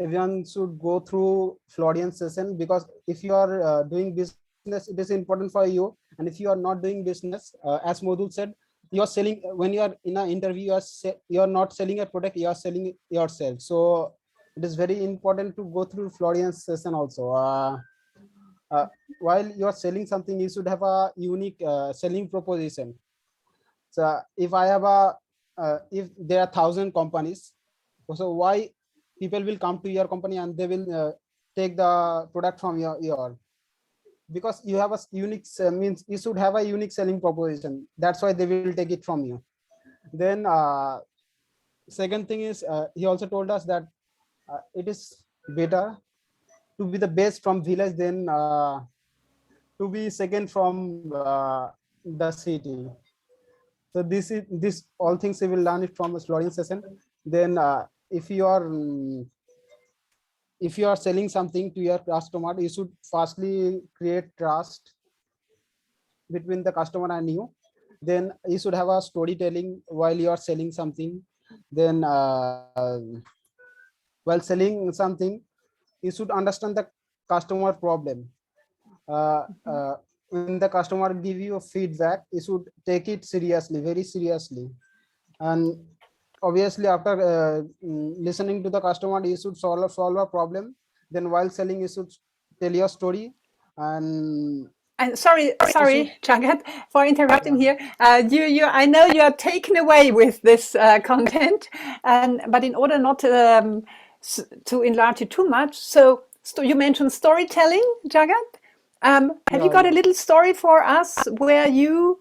everyone should go through Florian session, because if you are doing business, it is important for you. And if you are not doing business, as Modul said, you are selling. When you are in an interview, you are not selling a product, you are selling yourself. So it is very important to go through Florian session also. While you are selling something, you should have a unique selling proposition. So if I have if there are 1,000 companies, so why people will come to your company and they will take the product from your because you have a unique means you should have a unique selling proposition. That's why they will take it from you. Then second thing is he also told us that it is better to be the best from village than to be second from the city. So this all things you will learn it from a Florian session. Then if you are selling something to your customer, you should firstly create trust between the customer and you. Then you should have a storytelling while you are selling something. Then while selling something, you should understand the customer problem. When the customer give you a feedback, you should take it seriously, very seriously. And obviously after listening to the customer, you should solve a problem. Then while selling, you should tell your story. And sorry, Jagat, for interrupting here. I know you are taken away with this content, but in order not to enlarge it too much, so you mentioned storytelling, Jagat. Have you got a little story for us where you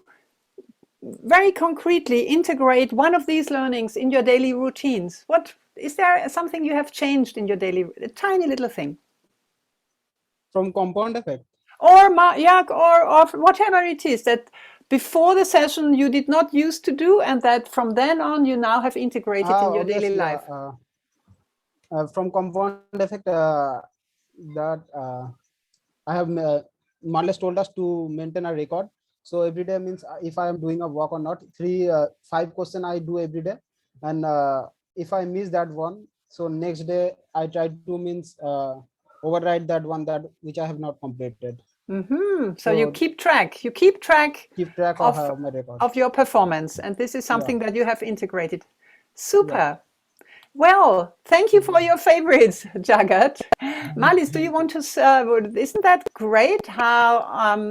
very concretely integrate one of these learnings in your daily routines? What is there something you have changed in your daily, a tiny little thing? From compound effect? Or whatever it is that before the session you did not used to do, and that from then on you now have integrated in your daily life. From compound effect, that I have Marles told us to maintain a record. So every day means if I am doing a walk or not, 5 questions I do every day, and if I miss that one, so next day I try to means override that one which I have not completed. So you keep track of my record, of your performance, and this is something that you have integrated. Super. Well, thank you for your favorites, Jagat. Marlies, do you want to isn't that great how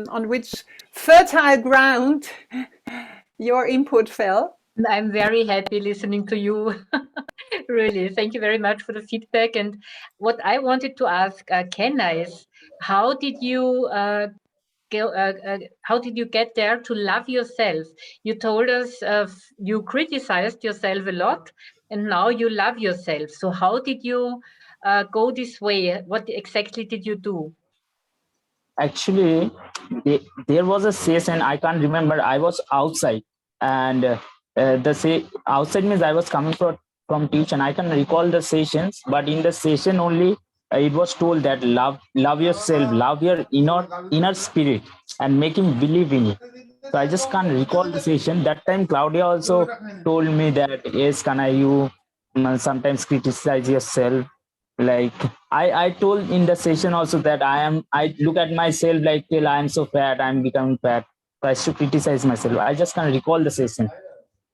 on which fertile ground your input fell? I'm very happy listening to you. Really, thank you very much for the feedback. And what I wanted to ask Ken is, how did you how did you get there to love yourself? You told us you criticized yourself a lot, and now you love yourself. So how did you go this way? What exactly did you do? Actually, there was a session, I can't remember. I was outside, and outside means I was coming from tuition. I can recall the sessions, but in the session only it was told that love yourself, love your inner spirit, and make him believe in it. So I just can't recall the session. That time Claudia also told me that, yes, Kana, you sometimes criticize yourself. Like I told in the session also that I look at myself like, till I am so fat, I'm becoming fat, so I should criticize myself. I just can't recall the session.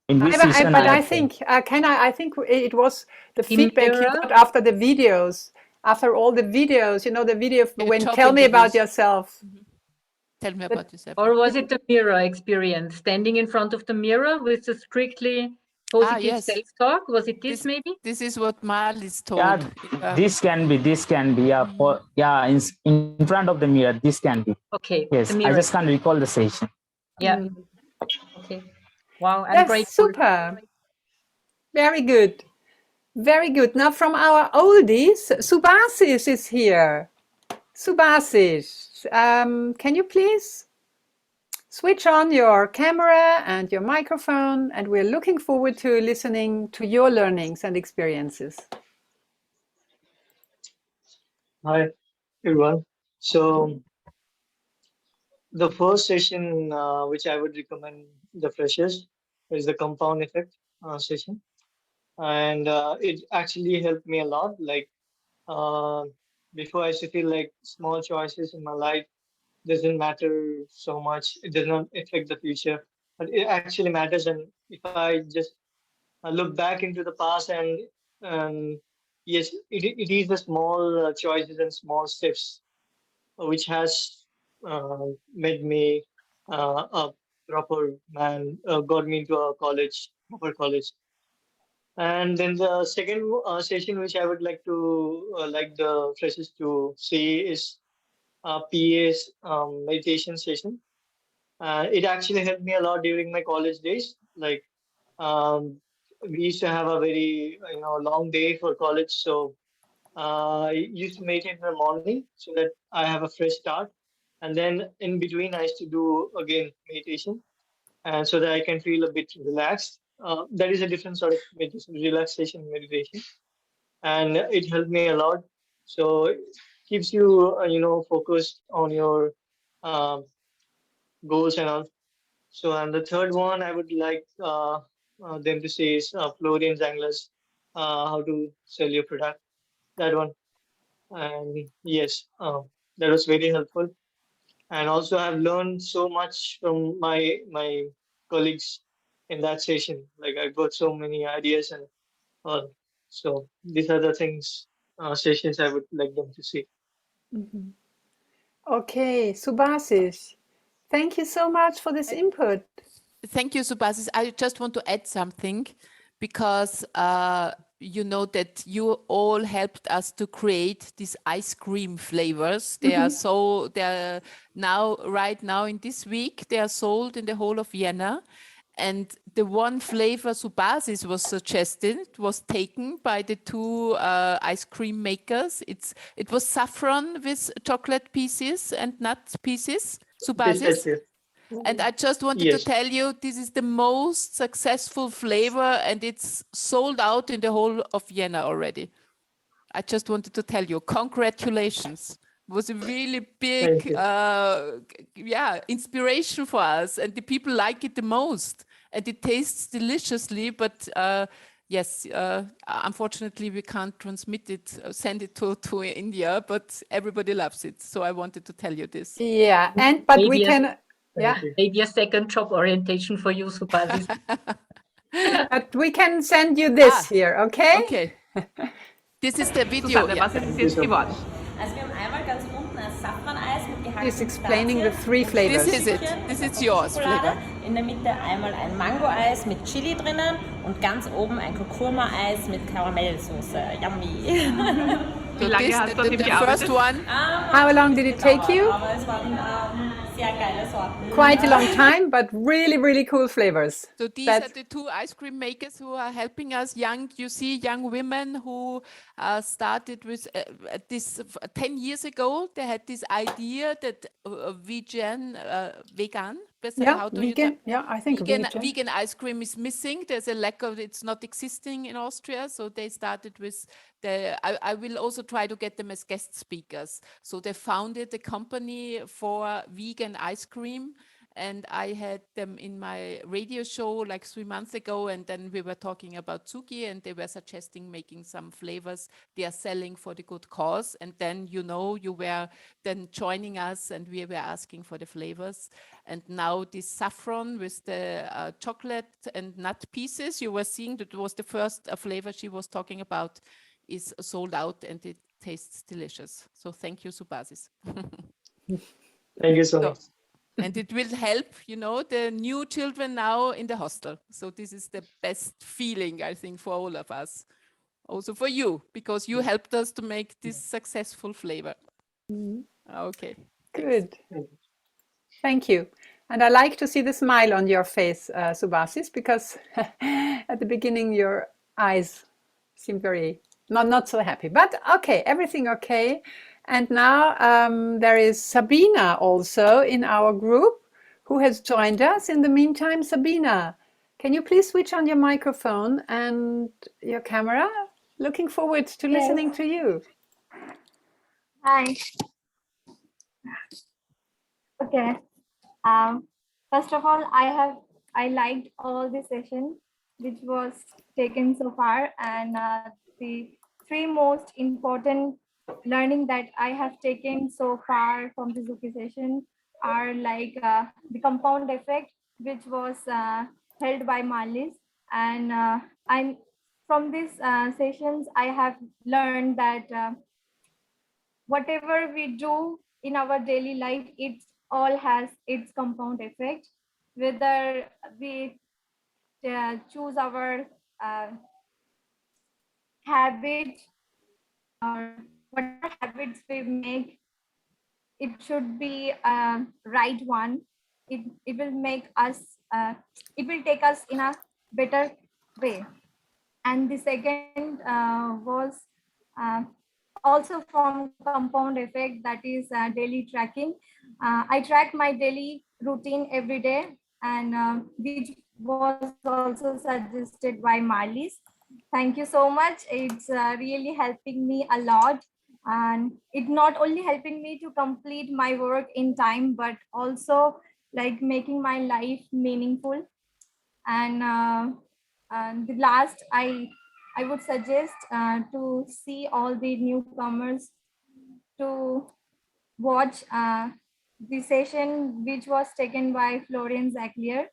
In which session I think I think it was the feedback you got after the videos, after all the videos, you know, the video when tell me about yourself. Tell me about yourself. Or was it the mirror experience, standing in front of the mirror with the strictly positive self-talk? Was it this maybe? This is what Marlies told. Yeah, this can be. Yeah, in front of the mirror, this can be. Okay. Yes, I just can't recall the session. Yeah. Okay. Wow, I'm That's grateful. Super. Very good. Very good. Now from our oldies, Subhasis is here. Subhasis, can you please switch on your camera and your microphone, and we're looking forward to listening to your learnings and experiences. Hi, everyone. So the first session which I would recommend the freshers is the compound effect session. And it actually helped me a lot. Like before, I used to feel like small choices in my life doesn't matter so much. It does not affect the future, but it actually matters. And if I just look back into the past, and yes, it is the small choices and small steps which has made me a proper man, got me into a proper college. And then the second session, which I would like to like the freshers to see, is PA's meditation session. It actually helped me a lot during my college days. Like um, we used to have a very long day for college, so I used to meditate in the morning so that I have a fresh start. And then in between, I used to do again meditation, and so that I can feel a bit relaxed. That is a different sort of meditation, relaxation meditation, and it helped me a lot. So it keeps you, focused on your um, goals and all. So, and the third one I would like them to say is Florian Zangler's How to Sell Your Product. That one, and yes, that was very helpful. And also, I've learned so much from my colleagues in that session. Like I got so many ideas and all. So these are the things, sessions I would like them to see. Mhm. Okay, Subhasis, thank you so much for this input. Thank you, Subhasis. I just want to add something because you know that you all helped us to create these ice cream flavors. They are right now in this week, they are sold in the whole of Vienna. And the one flavor Subhasis was suggested was taken by the two ice cream makers. It was saffron with chocolate pieces and nut pieces, Subhasis. And I just wanted to tell you, this is the most successful flavor and it's sold out in the whole of Vienna already. I just wanted to tell you, congratulations. It was a really big inspiration for us and the people like it the most and it tastes deliciously, but yes, unfortunately we can't transmit it, send it to India, but everybody loves it. So I wanted to tell you this. Yeah, but we can... Yeah. Maybe a second job orientation for you, Subhasis. But we can send you this here, okay? Okay. This is the video. Susanne, was ist jetzt geworden? Also wir haben einmal ganz unten ein Safran-Eis mit gehackten He's explaining the three flavors. This is it. This is yours flavor. In der Mitte einmal ein Mango-Eis mit Chili drinnen und ganz oben ein Kurkuma-Eis mit Karamellsoße. Yummy. Wie lange hast du an dem gearbeitet? How long did it take you? Aber es waren sehr geile Sorten. Quite a long time, but really, really cool flavors. So these are the two ice cream makers who are helping us. Young women who started with this 10 years ago. They had this idea that vegan, Yeah, vegan. Yeah, I think vegan ice cream is missing. There's a lack of, it's not existing in Austria. So they started with I will also try to get them as guest speakers. So they founded a company for vegan ice cream. And I had them in my radio show like 3 months ago. And then we were talking about ZUKI and they were suggesting making some flavors they are selling for the good cause. And then, you were then joining us and we were asking for the flavors. And now this saffron with the chocolate and nut pieces, you were seeing that was the first flavor she was talking about, is sold out and it tastes delicious. So thank you, Subhasis. Thank you so much. And it will help, the new children now in the hostel. So this is the best feeling, I think, for all of us. Also for you, because you helped us to make this successful flavor. Okay. Good. Thank you. And I like to see the smile on your face, Subhasis, because at the beginning your eyes seem very not so happy. But okay, everything okay. And now there is Sabina also in our group who has joined us. In the meantime, Sabina, can you please switch on your microphone and your camera? Looking forward to listening to you. Hi. Okay. First of all, I liked all the session which was taken so far, and the three most important learning that I have taken so far from the ZUKI session are like the compound effect, which was held by Marlies, and I'm from these sessions I have learned that whatever we do in our daily life, it all has its compound effect, whether we choose our habit or whatever habits we make, it should be a right one. It will make us, it will take us in a better way. And the second was also from compound effect, that is daily tracking. I track my daily routine every day, and which was also suggested by Marlies. Thank you so much. It's really helping me a lot, and it not only helping me to complete my work in time, but also like making my life meaningful. And the last, I would suggest to see all the newcomers to watch the session which was taken by Florian Zacklier.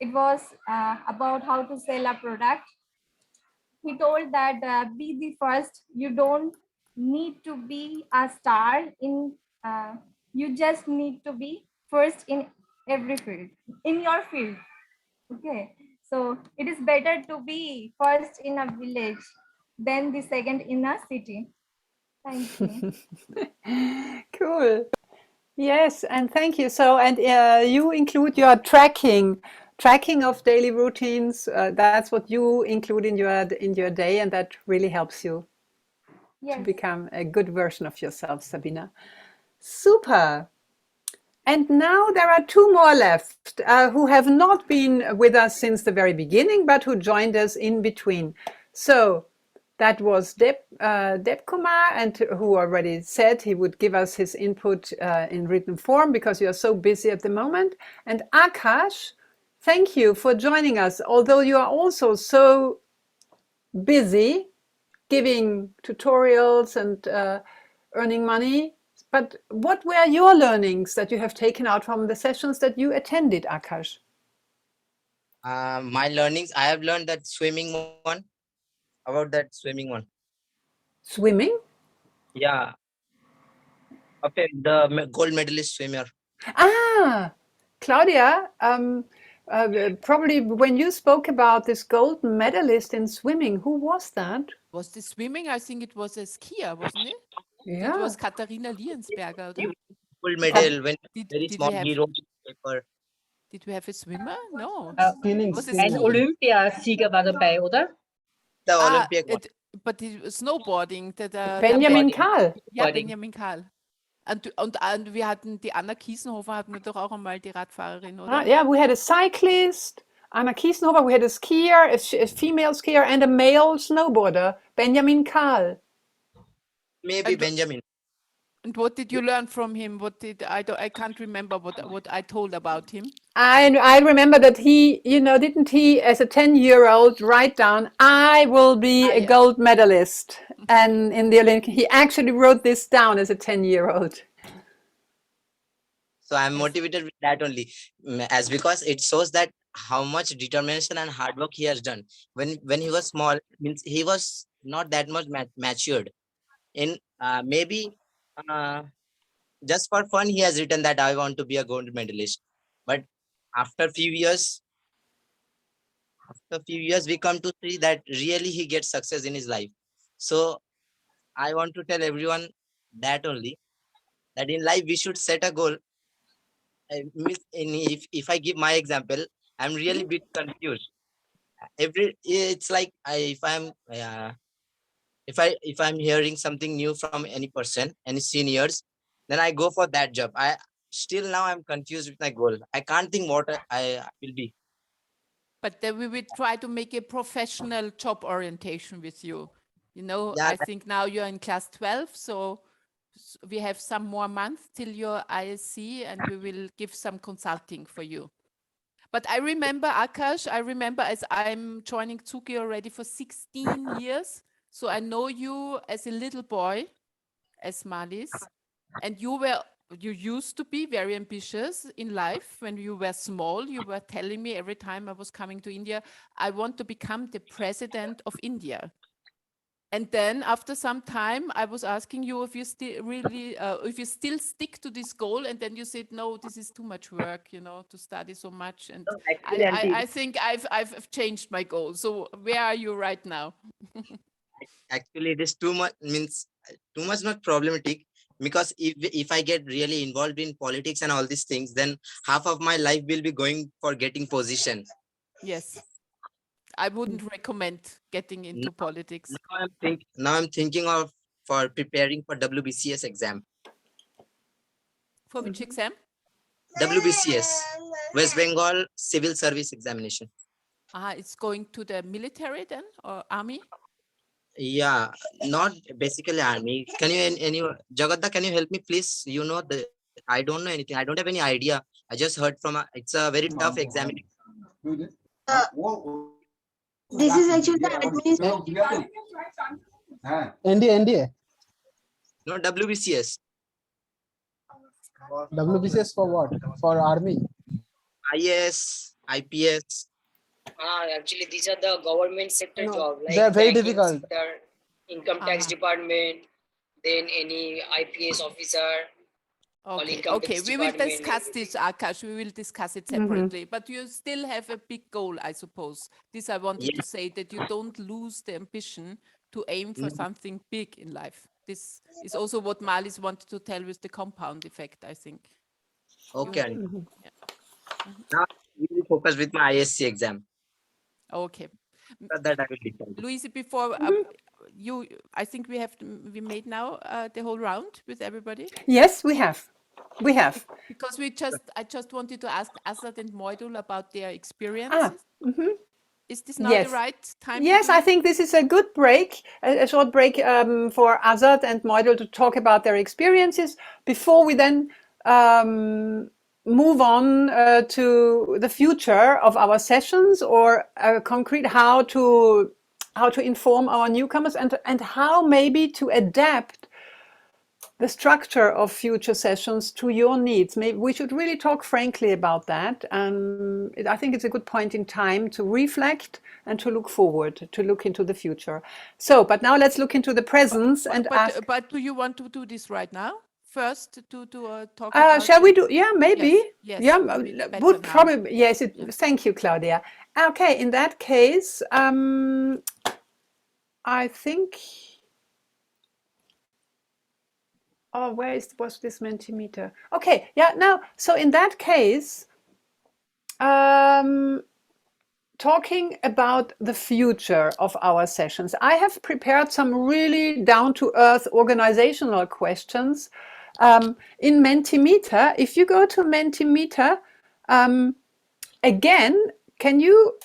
It was about how to sell a product. He told that be the first. You don't need to be a star in, you just need to be first in every field, in your field. Okay, so it is better to be first in a village than the second in a city. Thank you. Cool. Yes, and thank you. So, and you include your tracking of daily routines. That's what you include in your day, and that really helps you to Yes. become a good version of yourself, Sabina. Super. And now there are two more left who have not been with us since the very beginning, but who joined us in between. So that was Deb Kumar, and who already said he would give us his input in written form because you are so busy at the moment. And Akash, thank you for joining us, although you are also so busy giving tutorials and earning money. But what were your learnings that you have taken out from the sessions that you attended, Akash? My learnings, I have learned that swimming one, about that swimming one. Swimming? Yeah. Okay, the gold medalist swimmer. Ah, Claudia, probably when you spoke about this gold medalist in swimming, who was that? Was the swimming? I think it was a skier, wasn't it? Yeah. It was Katharina Liensberger, oder? Gold medal when Did very we small have hero paper. did we have a swimmer? No. Spinning, Was it Ein spinning. Olympiasieger war dabei, oder? The Ah, Olympic one. but it was snowboarding. Benjamin Kahl. Ja, Boarding. Benjamin Kahl. Und wir hatten, die Anna Kiesenhofer hatten wir doch auch einmal, die Radfahrerin, oder? Yeah, we had a cyclist, Anna Kiesenhofer, we had a skier, a female skier, and a male snowboarder, Benjamin Kahl. Maybe Benjamin. And what did you learn from him? I can't remember what I told about him. I remember that he, didn't he, as a 10-year-old, write down, I will be a gold medalist. And in the Olympic, he actually wrote this down as a 10-year-old. So I'm motivated with that only, as because it shows that how much determination and hard work he has done. When he was small, means he was not that much matured. In maybe just for fun, he has written that I want to be a gold medalist. But after few years, we come to see that really he gets success in his life. So I want to tell everyone that only, that in life we should set a goal. If I give my example, I'm really bit confused. It's like if I'm hearing something new from any person, any seniors, then I go for that job. Now I'm confused with my goal. I can't think what I will be. But then we will try to make a professional job orientation with you. Yeah, I think now you're in class 12, so we have some more months till your ISC, and we will give some consulting for you. But I remember, Akash, as I'm joining ZUKI already for 16 years, so I know you as a little boy, as Marlies, and you used to be very ambitious in life. When you were small, you were telling me every time I was coming to India, I want to become the president of India. And then after some time, I was asking you if you still stick to this goal. And then you said, no, this is too much work, to study so much. And I think I've changed my goal. So where are you right now? Actually, it is too much, not problematic, because if I get really involved in politics and all these things, then half of my life will be going for getting position. Yes. I wouldn't recommend getting into politics. Now I'm thinking of for preparing for WBCS exam. For which exam? WBCS, West Bengal Civil Service Examination. It's going to the military then, or army? Yeah, not basically army. Can you any Jagadda, can you help me please? You know I don't know anything. I don't have any idea. I just heard from it's a very tough examination. This is actually the administration. NDA. No, WBCS. WBCS for what? For army. IAS, IPS. Actually, these are the government sector jobs. Like they are very banking difficult. sector, income tax department, then any IPS officer. Okay, income okay. tax We will department. discuss this, Akash. We will discuss it separately. But you still have a big goal, I suppose. This I wanted to say, that you don't lose the ambition to aim for something big in life. This is also what Malis wanted to tell with the compound effect, I think. Okay. Now we will focus with my ISC exam. Okay. That I will decide. Louise, before I think we made now the whole round with everybody. Yes, we have. We have. Because I just wanted to ask Asad and Moidul about their experiences. Is this now the right time? Yes, I think this is a good break, a short break for Azad and Moidul to talk about their experiences before we then move on to the future of our sessions, or concrete how to inform our newcomers and how maybe to adapt the structure of future sessions to your needs. Maybe we should really talk frankly about that. I think it's a good point in time to reflect and to look forward, to look into the future. So, but now let's look into the present and ask. But do you want to do this right now? First, to talk about shall we do? Yeah, maybe. Yes, yeah, would now. probably. Yes. Thank you, Claudia. Okay, in that case, I think. Oh, where was this Mentimeter? Okay, yeah, now, so in that case, talking about the future of our sessions, I have prepared some really down-to-earth organizational questions. In Mentimeter, if you go to Mentimeter, again, can you,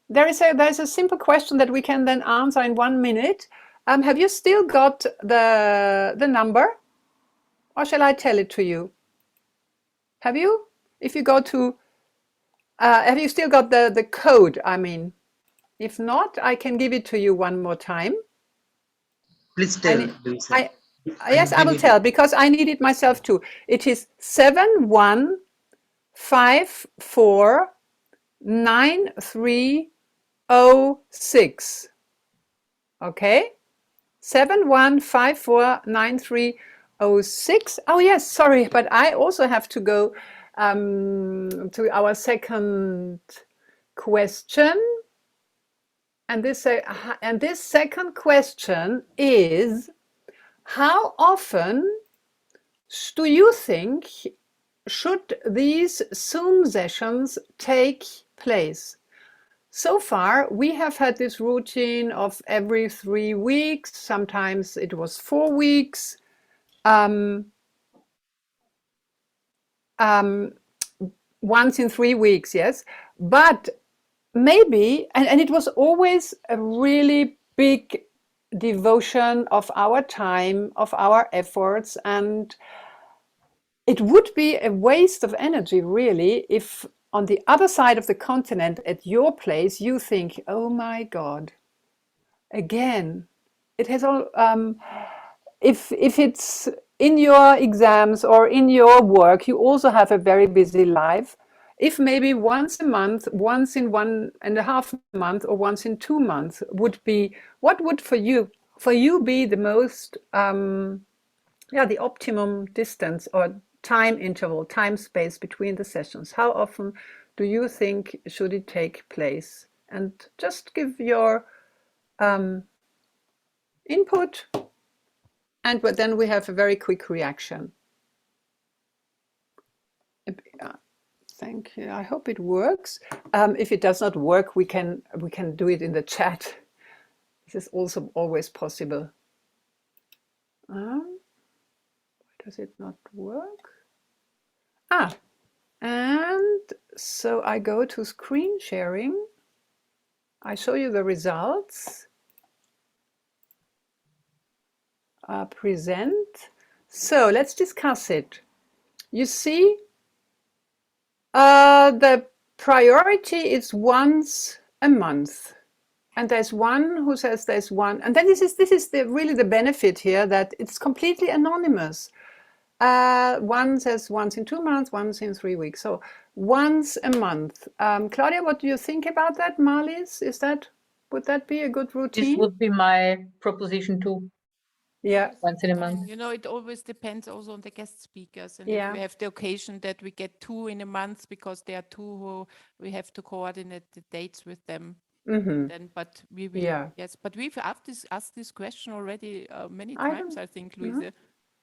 there's a simple question that we can then answer in 1 minute. Have you still got the number, or shall I tell it to you? Have you? If you go to, have you still got the code? I mean, if not, I can give it to you one more time. Please tell. Yes, I will tell, because I need it myself too. It is 71549306. Okay. 71549306. Oh yes, sorry, but I also have to go to our second question, and this second question is: how often do you think should these Zoom sessions take place? So far, we have had this routine of every 3 weeks. Sometimes it was 4 weeks. Once in 3 weeks, yes. But maybe, and it was always a really big devotion of our time, of our efforts, and it would be a waste of energy, really, if on the other side of the continent at your place you think, oh my God, again, it has all, if it's in your exams or in your work, you also have a very busy life. If maybe once a month, once in 1.5 months, or once in 2 months would be, what would for you be the most, the optimum distance or time interval, time space between the sessions? How often do you think should it take place? And just give your input, and then we have a very quick reaction. Thank you. I hope it works. If it does not work, we can do it in the chat. This is also always possible. Why does it not work? And so I go to screen sharing. I show you the results. Present. So let's discuss it. You see, the priority is once a month. And there's one who says there's one. And then this is really the benefit here, that it's completely anonymous. One says once in 2 months, once in 3 weeks. So once a month. Claudia, what do you think about that, Marlies? Would that be a good routine? This would be my proposition too. Yeah. Once in a month. You know, it always depends also on the guest speakers. And Yeah. if we have the occasion that we get 2 in a month because there are 2 who we have to coordinate the dates with them. Then, but we will, yes. But we've asked this question already many times, I think, Luise.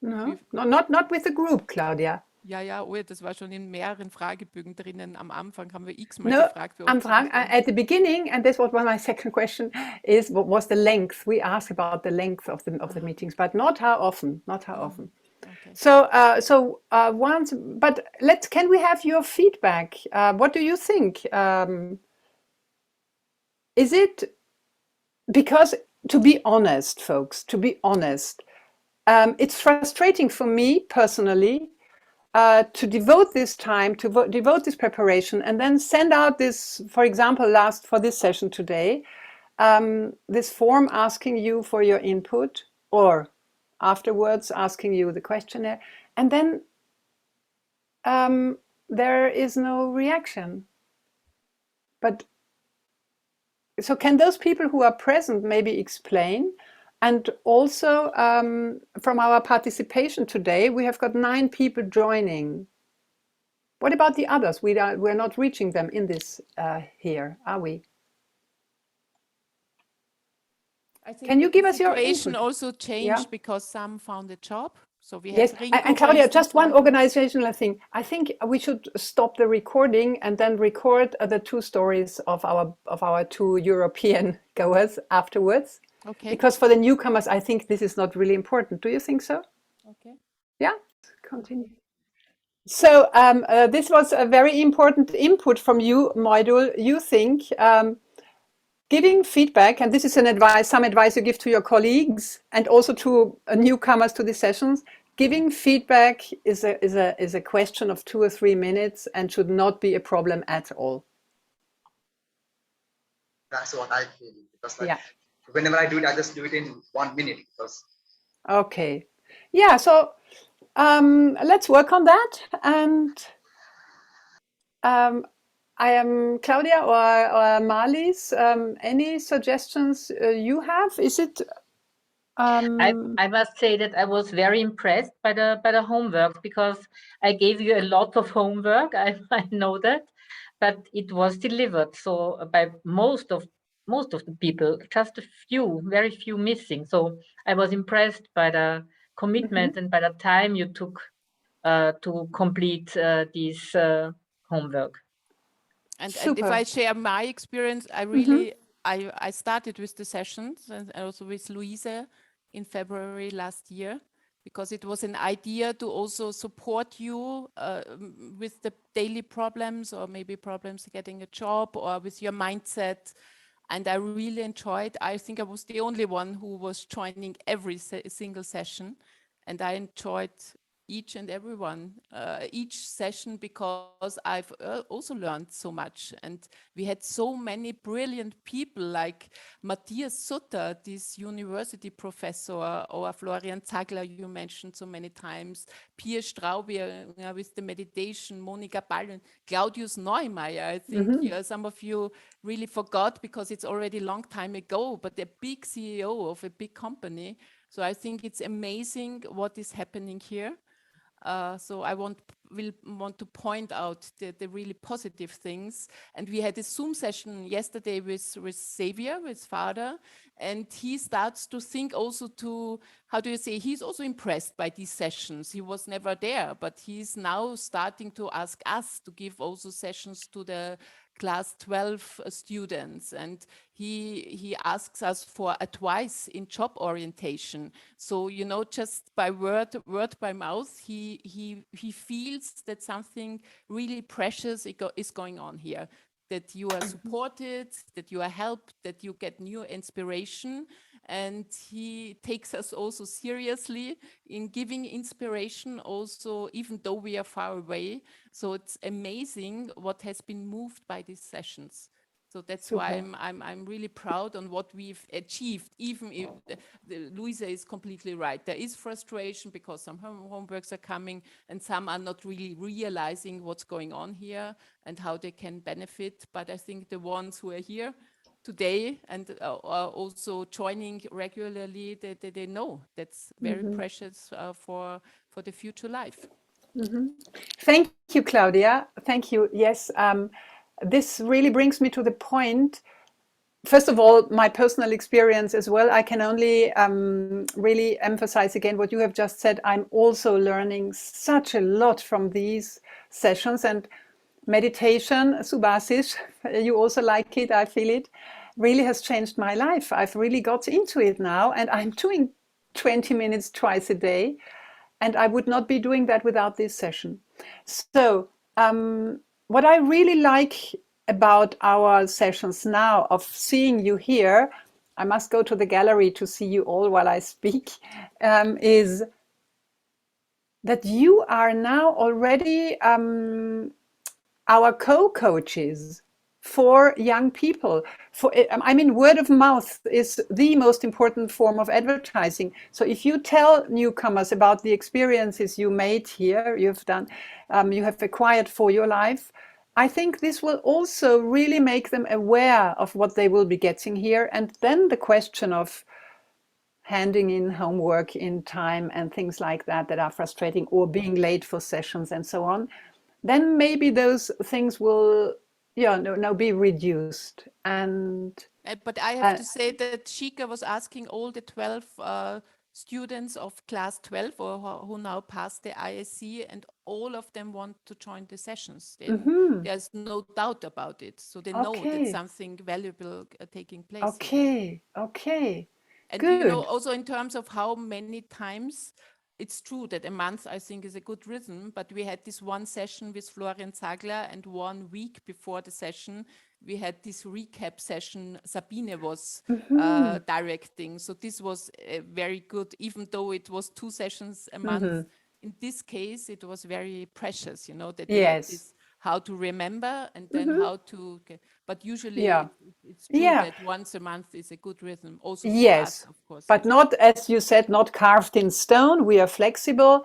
No, not with the group, Claudia. Ja, das war schon in mehreren Fragebögen drinnen. Am Anfang haben wir x-mal gefragt. At the beginning, and this was my second question, is what was the length? We asked about the length of the meetings, but not how often. Okay. So once, but can we have your feedback? What do you think? Is it, because to be honest, folks, it's frustrating for me personally to devote this time, to devote this preparation, and then send out this, for example, for this session today, this form asking you for your input, or afterwards asking you the questionnaire, and then there is no reaction. But so can those people who are present maybe explain? And also from our participation today, we have got 9 people joining. What about the others? We're not reaching them in this here, are we? I think can you give us your situation input? also changed because some found a job. So we yes, have and Claudia, just one organizational thing. I think we should stop the recording and then record the 2 stories of our 2 European goers afterwards. Okay. Because for the newcomers, I think this is not really important. Do you think so? Okay. Yeah, continue. So this was a very important input from you, Moidul. You think giving feedback, and this is some advice you give to your colleagues and also to newcomers to the sessions, giving feedback is a question of 2 or 3 minutes and should not be a problem at all. That's what I feel, because whenever I do it, I just do it in 1 minute. Because... Okay. Yeah, so let's work on that. And I am Claudia or Marlies. Any suggestions you have? Is it? I must say that I was very impressed by the homework, because I gave you a lot of homework. I know that, but it was delivered. So by most of the people, just a few, very few missing. So I was impressed by the commitment and by the time you took to complete this homework. And if I share my experience, I really, I started with the sessions and also with Luise in February last year, because it was an idea to also support you with the daily problems, or maybe problems getting a job, or with your mindset. And I really enjoyed. I think I was the only one who was joining every single session, and I enjoyed each and every one, each session, because I've also learned so much. And we had so many brilliant people like Matthias Sutter, this university professor, or Florian Zagler, you mentioned so many times, Pia Straubier with the meditation, Monika Ball, Claudius Neumeier. I think some of you really forgot because it's already a long time ago, but a big CEO of a big company. So I think it's amazing what is happening here. So I will want to point out the really positive things. And we had a Zoom session yesterday with Xavier, with Father, and he starts to think also to, how do you say, he's also impressed by these sessions. He was never there, but he's now starting to ask us to give also sessions to the class 12 students, and he asks us for advice in job orientation. So, you know, just by word by mouth, he feels that something really precious is going on here, that you are supported, that you are helped, that you get new inspiration. And he takes us also seriously in giving inspiration also, even though we are far away. So it's amazing what has been moved by these sessions. So that's why I'm really proud on what we've achieved, even if Luisa is completely right. There is frustration because some homeworks are coming and some are not really realizing what's going on here and how they can benefit. But I think the ones who are here today and are also joining regularly, they know that's very precious for the future life. Thank you, Claudia. Thank you. Yes, this really brings me to the point. First of all, my personal experience as well. I can only really emphasize again what you have just said. I'm also learning such a lot from these sessions, and meditation, Subhasish, you also like it, I feel it, really has changed my life. I've really got into it now, and I'm doing 20 minutes twice a day, and I would not be doing that without this session. So what I really like about our sessions now, of seeing you here, I must go to the gallery to see you all while I speak, is that you are now already our co-coaches for young people. I mean, word of mouth is the most important form of advertising. So if you tell newcomers about the experiences you made here, you've done, you have acquired for your life, I think this will also really make them aware of what they will be getting here. And then the question of handing in homework in time and things like that are frustrating, or being late for sessions and so on, then maybe those things will be reduced. And but I have to say that Shika was asking all the 12 students of class 12 or who now passed the ISC, and all of them want to join the sessions. There's no doubt about it. So they know that something valuable taking place. Okay. And good. You know, also in terms of how many times, it's true that a month, I think, is a good rhythm, but we had this one session with Florian Zagler, and 1 week before the session, we had this recap session Sabine was directing. So this was very good, even though it was 2 sessions a month. In this case, it was very precious, you know, that we had this how to remember and then how to get, but usually it's true that once a month is a good rhythm also for us, of course. But not, as you said, not carved in stone. We are flexible.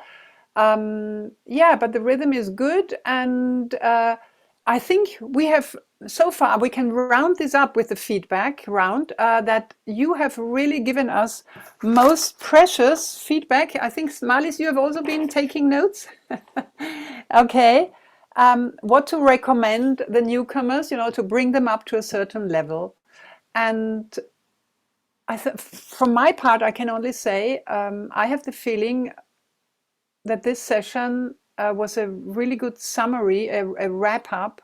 But the rhythm is good. And I think we have, so far, we can round this up with the feedback round, that you have really given us most precious feedback. I think, Smalis, you have also been taking notes. Okay. What to recommend the newcomers, you know, to bring them up to a certain level. And from my part, I can only say I have the feeling that this session was a really good summary, a wrap up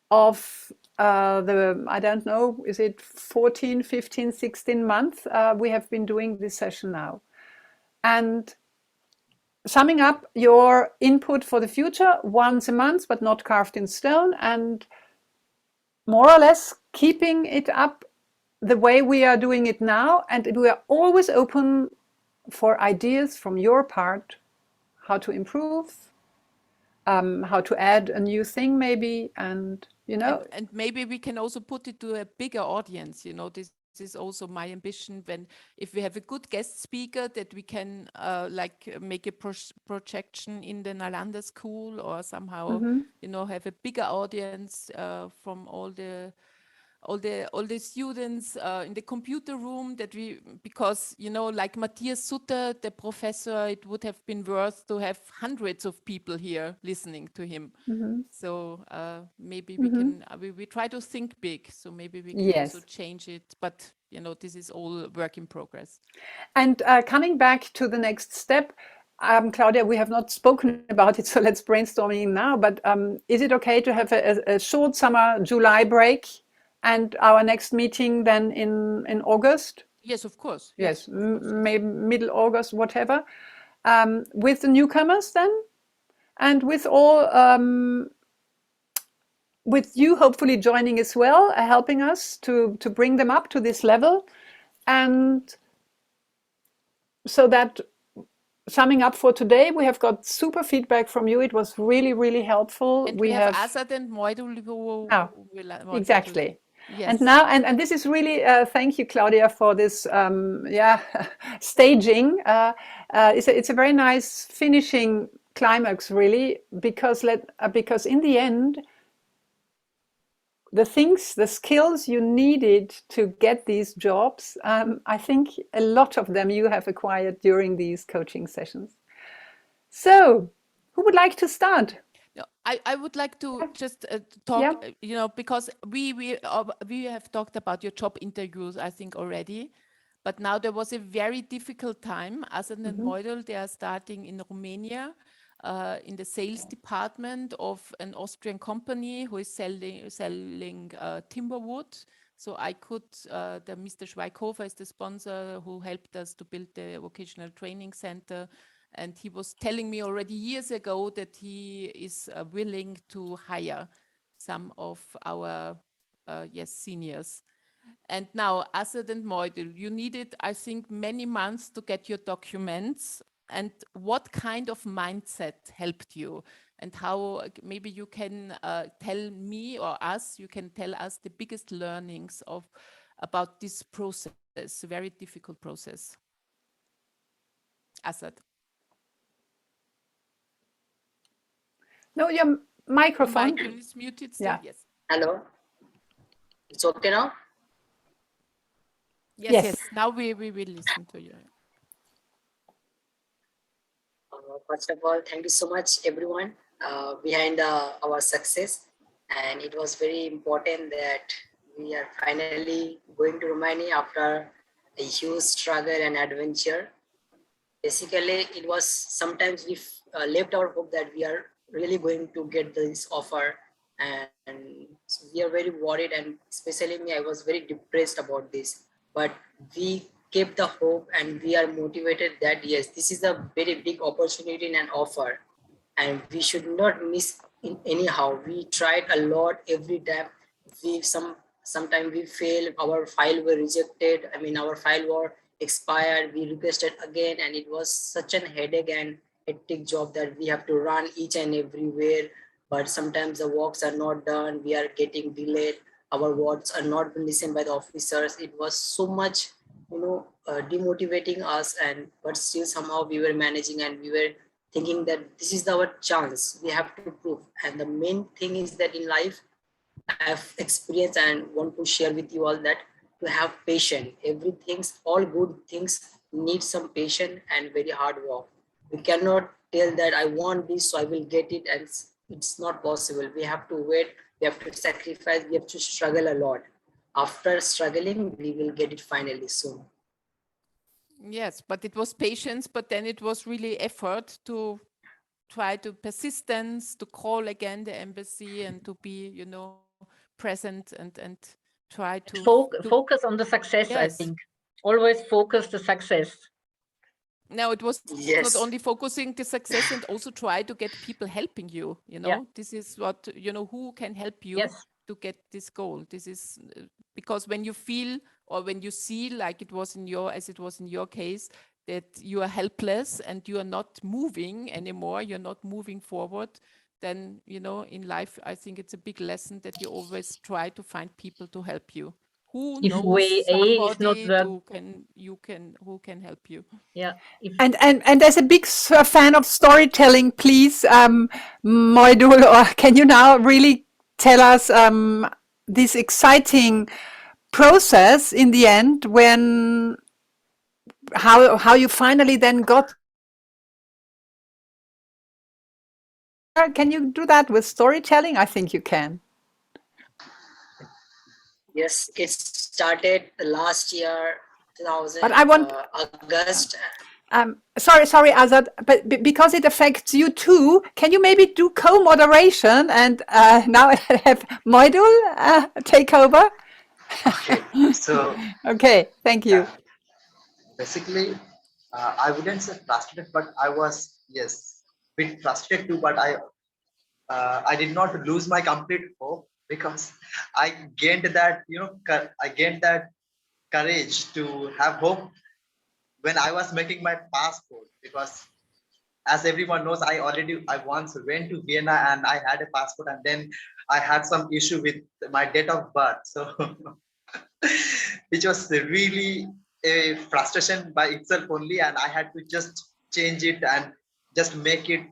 of I don't know, is it 14, 15, 16 months we have been doing this session now. And summing up your input for the future, once a month, but not carved in stone, and more or less keeping it up the way we are doing it now. And we are always open for ideas from your part, how to improve, how to add a new thing maybe, and you know. And maybe we can also put it to a bigger audience, you know. This is also my ambition, when if we have a good guest speaker, that we can like make a projection in the Nalanda school, or somehow you know, have a bigger audience from all the students in the computer room, that we, because you know, like Matthias Sutter, the professor, it would have been worth to have hundreds of people here listening to him. So maybe we can we try to think big, so maybe we can also change it, but you know, this is all work in progress. And coming back to the next step, Claudia, we have not spoken about it, so let's brainstorming now. But is it okay to have a short summer July break and our next meeting then in August? Yes, of course. Yes, maybe middle August, whatever. With the newcomers then, and with all, with you hopefully joining as well, helping us to bring them up to this level, and so that. Summing up for today, we have got super feedback from you. It was really, really helpful. And we have Azad and Moidul who will exactly. Yes. And now, and this is really, thank you, Claudia, for this, staging. It's a very nice finishing climax, really, because in the end, the skills you needed to get these jobs, I think a lot of them you have acquired during these coaching sessions. So, who would like to start? No, I would like to just talk, because we have talked about your job interviews, I think, already. But now there was a very difficult time. Azad and Moidul, they are starting in Romania. In the sales department of an Austrian company who is selling timber wood. So I could, Mr. Schweighofer is the sponsor who helped us to build the vocational training center. And he was telling me already years ago that he is willing to hire some of our seniors. And now, Azad and Moidul, you needed, I think, many months to get your documents. And what kind of mindset helped you? And how maybe you can tell me or us, you can tell us the biggest learnings about this process, a very difficult process. Azad. No, your microphone. Your mic is muted still, yeah. Yes. Hello. It's okay now? Yes. Now we will listen to you. First of all, thank you so much, everyone, behind our success. And it was very important that we are finally going to Romania after a huge struggle and adventure. Basically, it was sometimes we left our hope that we are really going to get this offer. And we are very worried, and especially me, I was very depressed about this. But we kept the hope and we are motivated that yes, this is a very big opportunity and an offer, and we should not miss in anyhow. We tried a lot every time. Sometimes we failed, our file were rejected. I mean, our file were expired. We requested again, and it was such an headache and hectic job that we have to run each and everywhere. But sometimes the works are not done. We are getting delayed. Our words are not being listened by the officers. It was so much, demotivating us, but still somehow we were managing, and we were thinking that this is our chance. We have to prove. And the main thing is that in life, I have experienced and want to share with you all that to have patience. All good things need some patience and very hard work. We cannot tell that I want this, so I will get it, and it's not possible. We have to wait, we have to sacrifice, we have to struggle a lot. After struggling, we will get it finally soon. Yes, but it was patience, but then it was really effort to try to persistence, to call again the embassy and to be, present and try to focus on the success. Yes. I think always focus the success. No, it was not only focusing the success and also try to get people helping you, This is what, who can help you to get this goal. This is because when you feel or when you see like it was in your case, that you are helpless and you are not moving anymore, you're not moving forward, then, in life, I think it's a big lesson that you always try to find people to help you. Who if knows way A is not who can help you. Yeah. And as a big fan of storytelling, please, Moidul, or can you now really tell us this exciting process in the end when how you finally then got. Can you do that with storytelling? I think you can. Yes, it started last year, 2000, but I want August. Sorry, Azad, but because it affects you too, can you maybe do co-moderation and now have Moidul take over? Okay, so Okay, thank you. basically, I wouldn't say frustrated, but I was, yes, bit frustrated too. But I did not lose my complete hope because I gained that, I gained that courage to have hope when I was making my passport. Because as everyone knows, I once went to Vienna and I had a passport, and then I had some issue with my date of birth. So which was really a frustration by itself only, and I had to just change it and just make it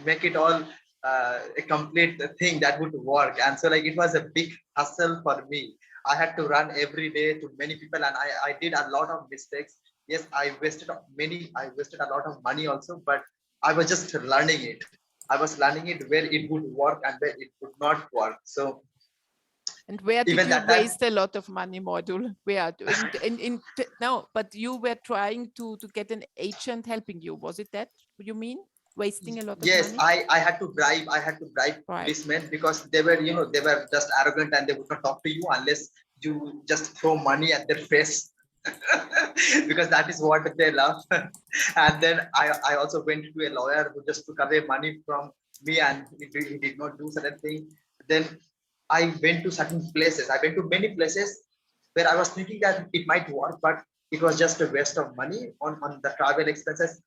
make it all a complete thing that would work. And so like it was a big hustle for me. I had to run every day to many people, and I did a lot of mistakes. Yes, I wasted a lot of money also, but I was just learning it. I was learning it where it would work and where it would not work. So and where did even you that time, waste a lot of money, Modul? Where? No, but you were trying to get an agent helping you. Was it that you mean? Wasting a lot of yes, money? I had to bribe policemen because they were, they were just arrogant and they would not talk to you unless you just throw money at their face. Because that is what they love. And then I also went to a lawyer who just took away money from me, and he did not do certain thing. Then I went to certain places. I went to many places where I was thinking that it might work, but it was just a waste of money on the travel expenses,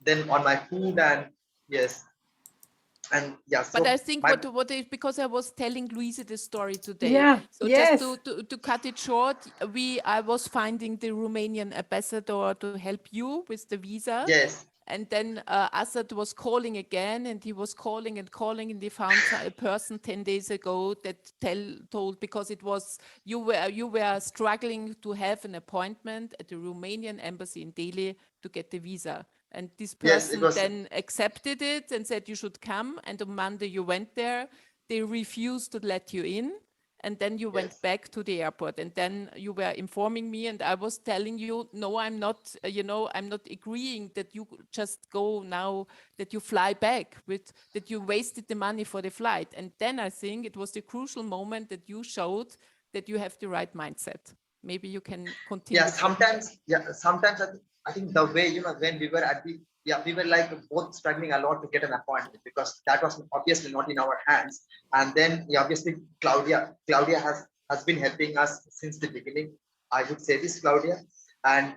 then on my food, and yes. And yeah, so but I think my, what is, because I was telling Louise the story today. Yeah, So yes. just to cut it short, I was finding the Romanian ambassador to help you with the visa. yes, And then Assad was calling again, and he was calling and calling, and they found a person 10 days ago that told, because it was you were struggling to have an appointment at the Romanian embassy in Delhi to get the visa. And this yes, it person was, then accepted it and said you should come. And on Monday you went there. They refused to let you in. And then you went yes, back to the airport, and then you were informing me, and I was telling you, no, I'm not, I'm not agreeing that you just go now, that you fly back, that you wasted the money for the flight. And then I think it was the crucial moment that you showed that you have the right mindset. Maybe you can continue. yeah, sometimes I think the way, when we were at the, we were like both struggling a lot to get an appointment because that was obviously not in our hands. And then obviously Claudia has been helping us since the beginning. I would say this, Claudia. And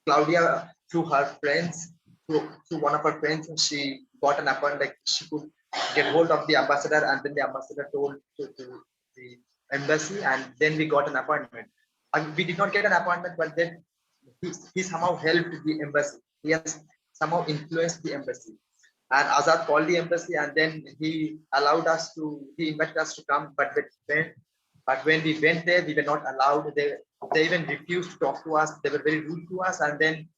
Claudia, through her friends, through one of her friends, she got an appointment, like she could get hold of the ambassador, and then the ambassador told to the embassy, and then we got an appointment. And we did not get an appointment, but then he somehow helped the embassy. He has somehow influenced the embassy. And Azad called the embassy, and then he invited us to come, but when we went there, we were not allowed. They even refused to talk to us. They were very rude to us, and then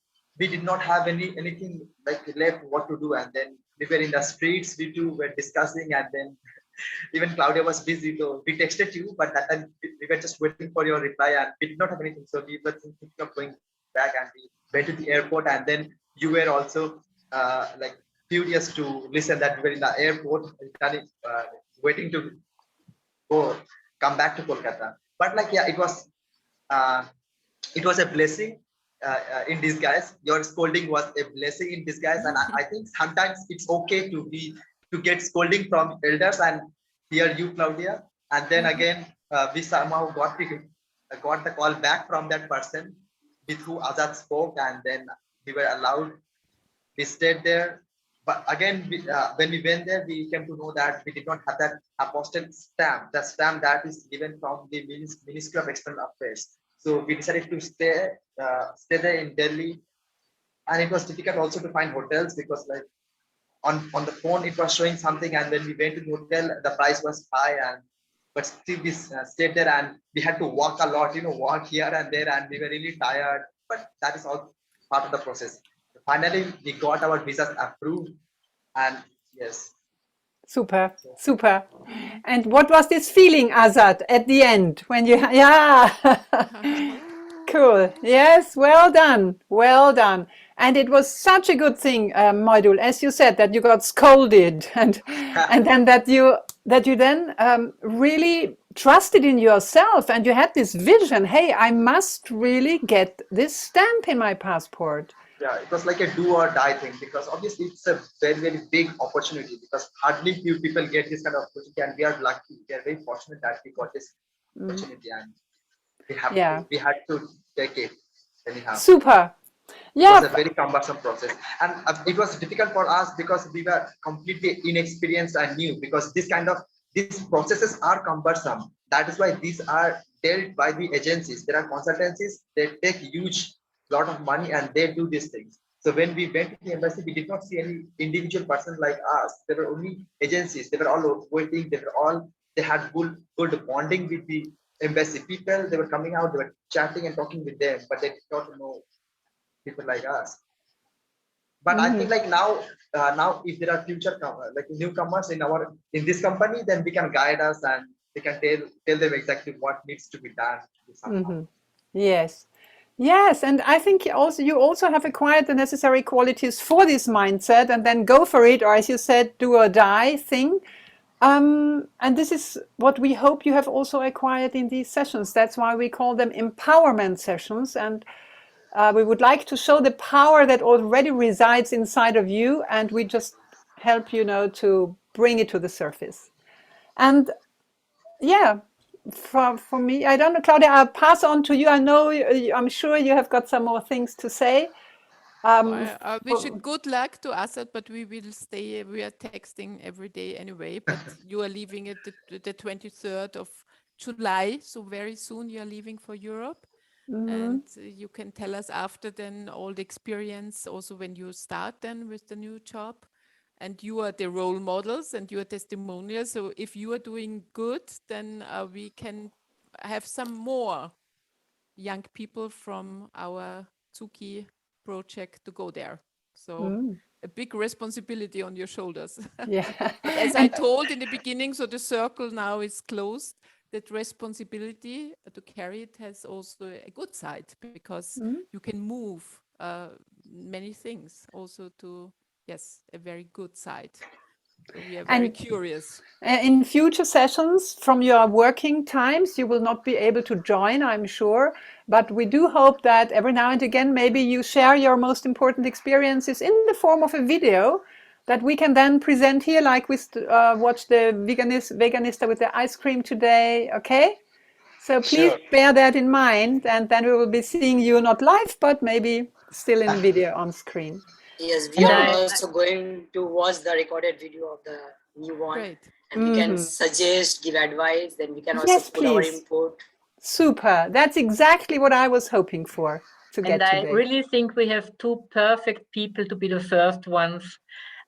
we did not have anything like left what to do. And then we were in the streets. We too were discussing, and then even Claudia was busy. So we texted you, but that time we were just waiting for your reply, and we did not have anything. So we were thinking of going back, and we went to the airport, and then you were also like furious to listen that we were in the airport, waiting to come back to Kolkata. But like, yeah, it was a blessing in disguise. Your scolding was a blessing in disguise, and I think sometimes it's okay to get scolding from elders, and hear you, Claudia. And then again, we somehow got the call back from that person with who Azad spoke, and then we were allowed. We stayed there. But again, when we went there, we came to know that we did not have that apostille stamp, the stamp that is given from the Ministry of External Affairs. So we decided to stay there in Delhi, and it was difficult also to find hotels because like on the phone it was showing something, and when we went to the hotel, the price was high, but still we stayed there, and we had to walk a lot, walk here and there, and we were really tired. But that is all part of the process. Finally, we got our visas approved, and yes. Super, super. And what was this feeling, Azad, at the end when you, Cool. Yes, well done. Well done. And it was such a good thing, Modul, as you said, that you got scolded and then that you then really trusted in yourself and you had this vision. Hey, I must really get this stamp in my passport. Yeah, it was like a do or die thing, because obviously it's a very, very big opportunity, because hardly few people get this kind of opportunity, and we are lucky. We are very fortunate that we got this opportunity, and we had to take it anyhow. Super. It was a very cumbersome process, and it was difficult for us because we were completely inexperienced and new, because these processes are cumbersome. That is why these are dealt by the agencies. There are consultancies, they take huge lot of money and they do these things. So when we went to the embassy, we did not see any individual person like us. There were only agencies. They were all waiting. They had good bonding with the embassy people. They were coming out, they were chatting and talking with them, but they did not know people like us. But I think like now if there are future like newcomers in this company, then we can guide us and we can tell them exactly what needs to be done. Yes. Yes, and I think you also have acquired the necessary qualities for this mindset, and then go for it, or as you said, do or die thing. And this is what we hope you have also acquired in these sessions. That's why we call them empowerment sessions. And we would like to show the power that already resides inside of you, and we just help you know to bring it to the surface. And yeah, for me, I don't know, Claudia, I'll pass on to you. I know, I'm sure you have got some more things to say. I wish you good luck to Assad, but we will stay. We are texting every day anyway. But you are leaving at the 23rd of July, so very soon you are leaving for Europe. And you can tell us after then all the experience, also when you start then with the new job. And you are the role models and you are testimonials. So if you are doing good, then we can have some more young people from our ZUKI project to go there. So a big responsibility on your shoulders. Yeah. But as I told in the beginning, so the circle now is closed. That responsibility to carry it has also a good side, because you can move many things also to, yes, a very good side. So we are very curious. In future sessions from your working times, you will not be able to join, I'm sure. But we do hope that every now and again, maybe you share your most important experiences in the form of a video that we can then present here, like we watched the Veganista with the ice cream today, okay? So please bear that in mind, and then we will be seeing you not live, but maybe still in video on screen. Yes, we are also going to watch the recorded video of the new one. Great. And we can suggest, give advice, then we can also put our input. Super. That's exactly what I was hoping for to get today. And I really think we have two perfect people to be the first ones,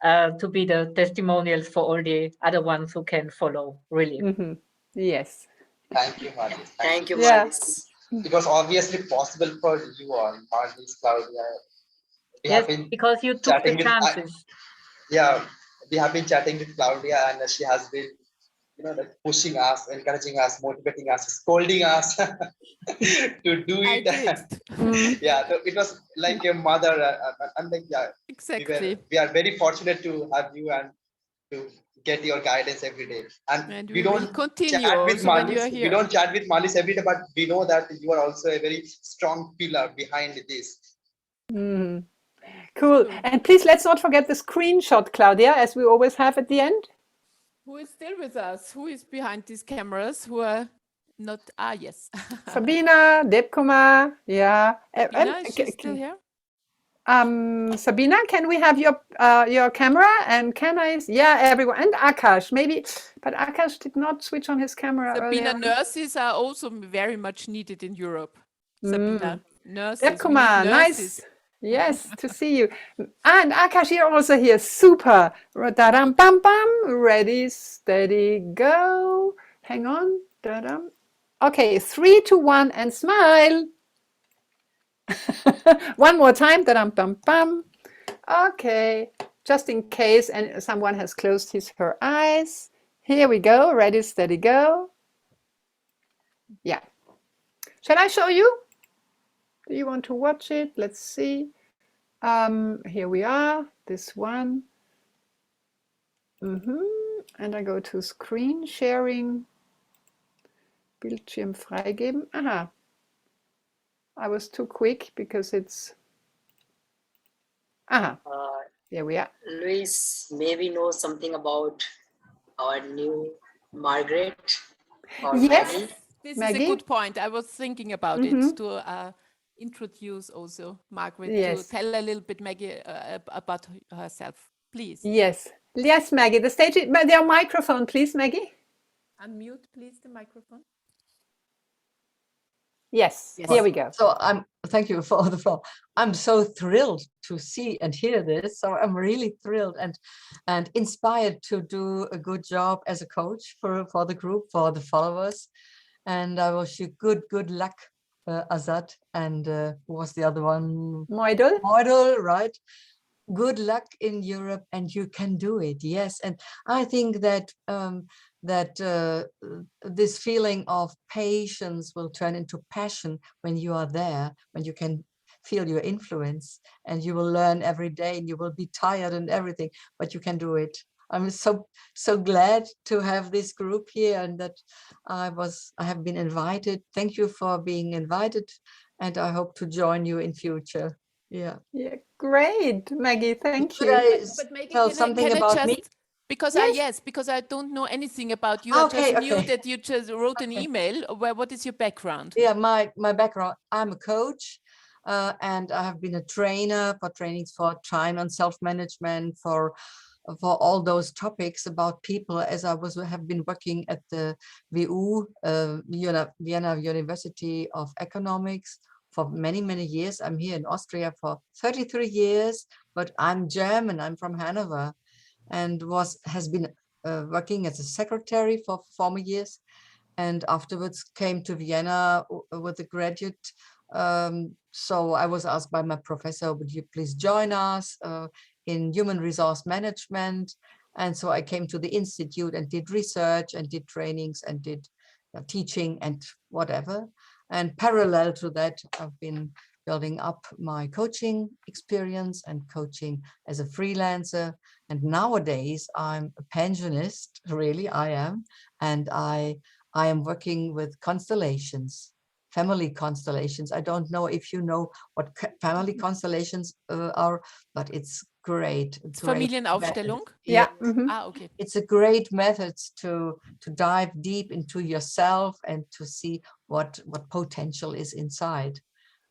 to be the testimonials for all the other ones who can follow, really. Yes. Thank you, Marlies. Thank you, Marlies. It was obviously possible for you all, Marlies, Claudia. Yes, because you took the chances. We have been chatting with Claudia, and she has been, like pushing us, encouraging us, motivating us, scolding us to do it. Yeah, so it was like a mother. I'm like, exactly. We are very fortunate to have you and to get your guidance every day. And we don't continue chat with Marlies. We don't chat with Marlies every day, but we know that you are also a very strong pillar behind this. Cool. And please, let's not forget the screenshot, Claudia, as we always have at the end. Who is still with us? Who is behind these cameras? Who are not? Yes. Sabina, Debkumar, yeah. Sabina, is she still here? Sabina, can we have your camera? And can I? Yeah, everyone. And Akash, maybe. But Akash did not switch on his camera Sabina, earlier. nurses are also very much needed in Europe. Sabina, nurses. Debkumar, nice. Yes, to see you. And Akash, you're also here. Super. Da-dum, bam, bam. Ready, steady, go. Hang on. Da-dum. Okay, 3, 2, 1, and smile. One more time. Da-dum, bam, bam. Okay, just in case and someone has closed her eyes. Here we go. Ready, steady, go. Yeah. Shall I show you? Do you want to watch it? Let's see. Here we are, this one. And I go to screen sharing. Bildschirm freigeben. Aha. I was too quick because it's. Aha. Here we are. Luis maybe knows something about our new Margaret or Yes. Maggie. This Maggie? is a good point. I was thinking about it to introduce also Margaret to tell a little bit Maggie about herself. Please. Yes. Yes, Maggie. The stage is, but your microphone, please, Maggie. Unmute, please, the microphone. Yes. Here we go. So thank you for the floor. I'm so thrilled to see and hear this. So I'm really thrilled and inspired to do a good job as a coach for the group, for the followers. And I wish you good luck, Azad, and who was the other one? Moidul, right? Good luck in Europe, and you can do it. Yes, and I think that this feeling of patience will turn into passion when you are there, when you can feel your influence, and you will learn every day, and you will be tired and everything, but you can do it. I'm so glad to have this group here, and that I have been invited. Thank you for being invited, and I hope to join you in future. Yeah. Yeah, great, Maggie. Thank you. But Maggie, tell can something I about just, me? because because I don't know anything about you. Okay, I just knew okay. that you just wrote an email. What is your background? Yeah, my background, I'm a coach, and I have been a trainer for trainings for time and self-management, for all those topics about people, as have been working at the WU, Vienna University of Economics, for many years. I'm here in Austria for 33 years, but I'm German. I'm from Hanover, and has been working as a secretary for former years, and afterwards came to Vienna with a graduate. So I was asked by my professor, would you please join us in human resource management? And so I came to the institute and did research and did trainings and did teaching and whatever. And parallel to that, I've been building up my coaching experience and coaching as a freelancer. And nowadays I'm a pensionist, really I am. And I am working with constellations, family constellations. I don't know if you know what family constellations are, but it's great. Familienaufstellung? Yeah. Okay. It's a great method to dive deep into yourself and to see what potential is inside.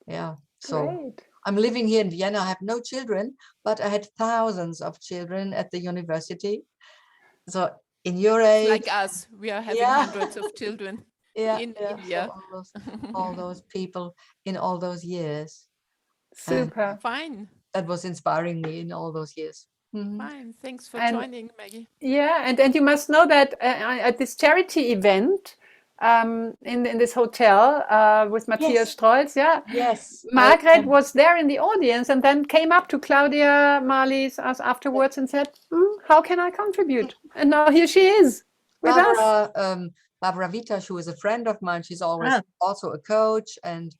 Yeah. So Great. I'm living here in Vienna. I have no children, but I had thousands of children at the university. So in your age, like us, we are having hundreds of children in India. So all those people in all those years. Super. Fine. That was inspiring me in all those years. Fine. Thanks for joining, Maggie. Yeah, and you must know that at this charity event in this hotel with Matthias Strolz, Yes, Margaret was there in the audience and then came up to Claudia Marlies afterwards and said, how can I contribute? And now here she is with us. Barbara Vitasch, who is a friend of mine, she's always also a coach, and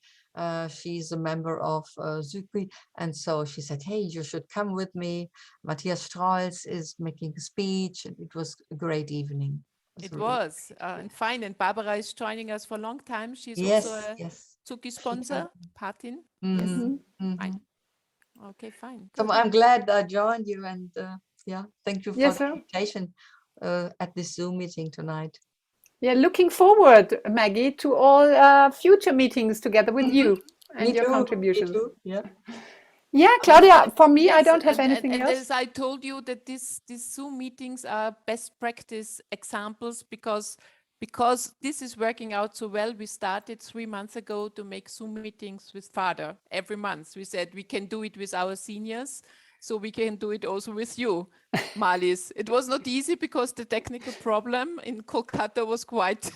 she's a member of ZUKI, and so she said, hey, you should come with me. Matthias Strolz is making a speech, and it was a great evening. It was and fine, and Barbara is joining us for a long time. She's also a ZUKI sponsor, Patin. Fine. Okay, fine. So I'm glad I joined you, and thank you for the invitation at this Zoom meeting tonight. Yeah, looking forward, Maggie, to all future meetings together with you and your contributions. Me too. Yeah. Yeah, Claudia, for me, I don't have anything else. As I told you that these Zoom meetings are best practice examples because this is working out so well. We started 3 months ago to make Zoom meetings with father every month. We said we can do it with our seniors, so we can do it also with you. Malis. It was not easy because the technical problem in Kolkata was quite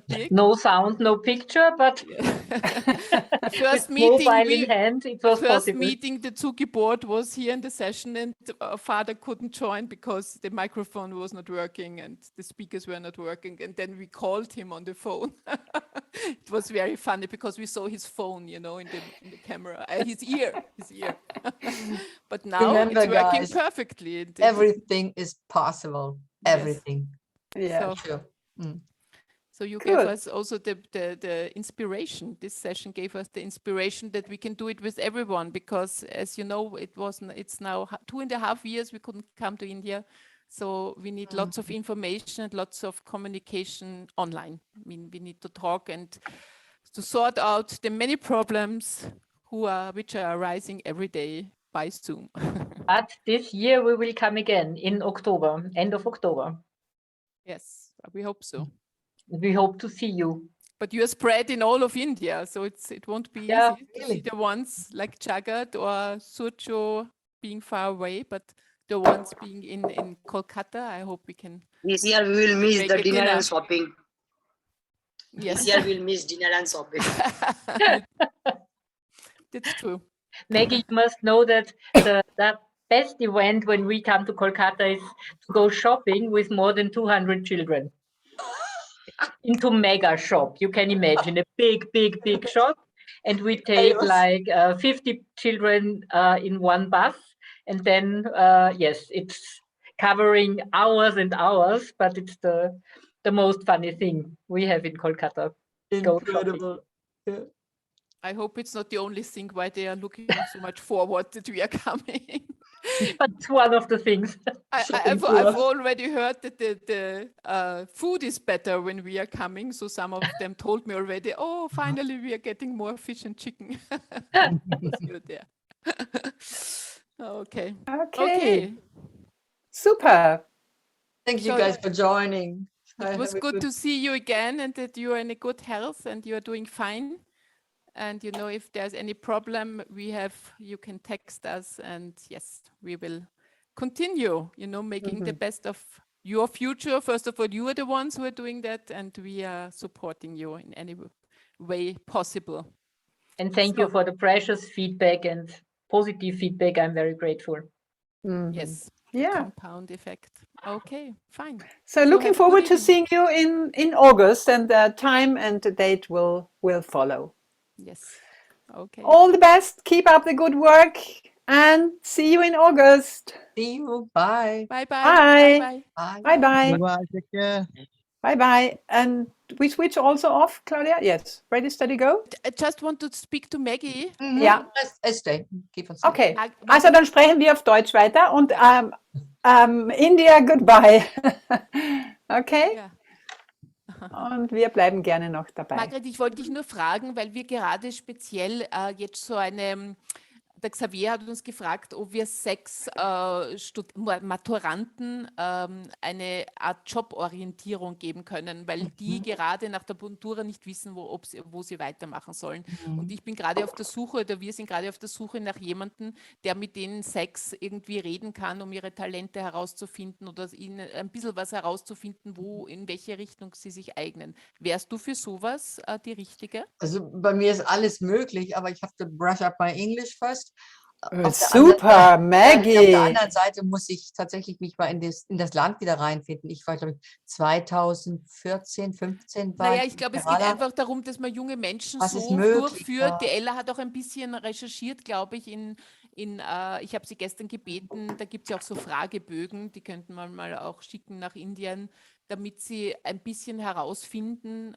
big. No sound, no picture, but The first with meeting, mobile in hand, it was possible. the ZUKI board was here in the session, and father couldn't join because the microphone was not working and the speakers were not working. And then we called him on the phone. It was very funny because we saw his phone, in the camera, his ear. But now Remember, it's working guys, perfectly. everything is possible. Everything. Yeah. Sure. So you Good. gave us also the inspiration. This session gave us the inspiration that we can do it with everyone, because as you know, it's now 2.5 years we couldn't come to India. So we need lots of information and lots of communication online. I mean, we need to talk and to sort out the many problems which are arising every day by Zoom. But this year we will come again in October, end of October. Yes, we hope so. We hope to see you. But you are spread in all of India, so it won't be Yeah, easy to see the ones like Jagat or Sucho being far away, but the ones being in Kolkata, I hope we can. This year we will miss make the a dinner dinner. and shopping. Yes. This year we'll miss dinner and shopping. That's true. Maggie, you must know that the best event when we come to Kolkata is to go shopping with more than 200 children. Into mega shop. You can imagine a big shop. And we take like 50 children in one bus. And then, yes, it's covering hours and hours, but it's the most funny thing we have in Kolkata. Incredible. Yeah. I hope it's not the only thing why they are looking so much forward that we are coming. But it's one of the things. I've already heard that the food is better when we are coming. So some of them told me already, oh, finally we are getting more fish and chicken. Because you're there. Okay. Okay. Super. Thank you guys for joining. It was good to see you again, and that you are in a good health and you are doing fine. And if there's any problem, you can text us, and yes, we will continue, making the best of your future. First of all, you are the ones who are doing that, and we are supporting you in any way possible. And thank you for the precious feedback and positive feedback. I'm very grateful. Yes. Yeah. Compound effect. Okay, fine. So looking forward to seeing you in August, and the time and the date will follow. Yes. Okay. All the best. Keep up the good work, and see you in August. See you. Bye. Bye bye. Bye. Bye bye. Bye bye. Bye. Take care. Bye bye. And we switch also off, Claudia? Yes. Ready, steady, go? I just want to speak to Maggie. Ja. Stay. Keep on Okay. Also dann sprechen wir auf Deutsch weiter und India, goodbye. Okay? Ja. Und wir bleiben gerne noch dabei. Margret, ich wollte dich nur fragen, weil wir gerade speziell jetzt so der Xavier hat uns gefragt, ob wir 6 Maturanten eine Art Joborientierung geben können, weil die gerade nach der Matura nicht wissen, wo sie weitermachen sollen. Und ich bin gerade auf der Suche, oder wir sind gerade auf der Suche nach jemandem, der mit den 6 irgendwie reden kann, um ihre Talente herauszufinden oder ihnen ein bisschen was herauszufinden, in welche Richtung sie sich eignen. Wärst du für sowas die Richtige? Also bei mir ist alles möglich, aber ich have to brush up my English first. Super, Maggie. Auf der anderen Seite muss ich tatsächlich mich mal in das Land wieder reinfinden. Ich war, glaube ich, 2014, 15 war Naja, ich glaube, es geht einfach darum, dass man junge Menschen so durchführt. Ja. Die Ella hat auch ein bisschen recherchiert, glaube ich, ich habe sie gestern gebeten, da gibt es ja auch so Fragebögen, die könnten wir mal auch schicken nach Indien, damit sie ein bisschen herausfinden,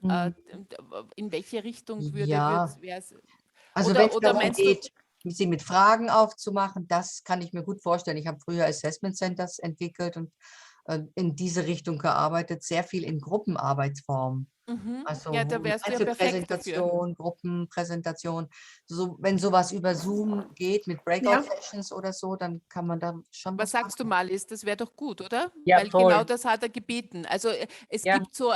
in welche Richtung wäre es. Also wenn es darum geht, sie mit Fragen aufzumachen, das kann ich mir gut vorstellen. Ich habe früher Assessment Centers entwickelt und in diese Richtung gearbeitet, sehr viel in Gruppenarbeitsform. Also Ja, da wärst du ja perfekt dafür. Einzelpräsentation, Gruppenpräsentation. So, wenn sowas über Zoom geht mit Breakout-Sessions oder so, dann kann man da schon Was was sagst du, Malis? Das wäre doch gut, oder? Ja, Weil voll. genau das hat er gebeten. Also es Ja. gibt so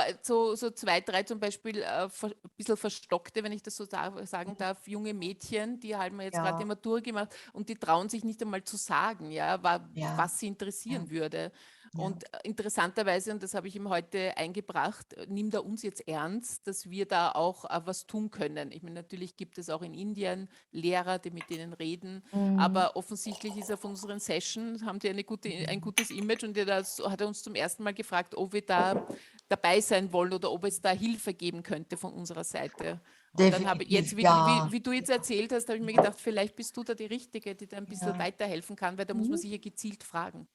zwei, drei zum Beispiel ein bisschen verstockte, wenn ich das so sagen darf, junge Mädchen, die haben jetzt gerade die Matur gemacht und die trauen sich nicht einmal zu sagen, ja, was sie interessieren würde. Und interessanterweise, und das habe ich ihm heute eingebracht, nimmt er uns jetzt ernst, dass wir da auch was tun können. Ich meine, natürlich gibt es auch in Indien Lehrer, die mit denen reden, aber offensichtlich ist er von unseren Sessions, haben die ein gutes Image und hat er uns zum ersten Mal gefragt, ob wir da dabei sein wollen oder ob es da Hilfe geben könnte von unserer Seite. Und dann habe ich jetzt, wie du jetzt erzählt hast, habe ich mir gedacht, vielleicht bist du da die Richtige, die da ein bisschen weiterhelfen kann, weil da muss man sich ja gezielt fragen.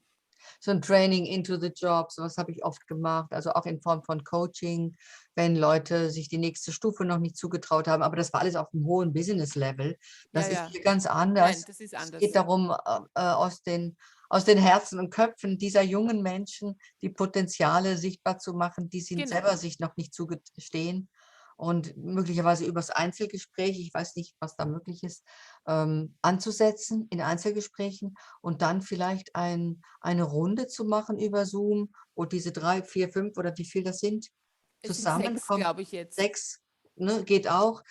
So ein Training into the Job, sowas habe ich oft gemacht, also auch in Form von Coaching, wenn Leute sich die nächste Stufe noch nicht zugetraut haben, aber das war alles auf einem hohen Business-Level. Das ist hier ganz anders. Nein, das ist anders. Es geht darum, aus den Herzen und Köpfen dieser jungen Menschen die Potenziale sichtbar zu machen, die sie selber sich noch nicht zugestehen. Und möglicherweise übers Einzelgespräch, ich weiß nicht, was da möglich ist, anzusetzen in Einzelgesprächen und dann vielleicht eine Runde zu machen über Zoom, wo diese 3, 4, 5 oder wie viel das sind, zusammenkommen. 6, glaube ich jetzt. 6, ne, geht auch.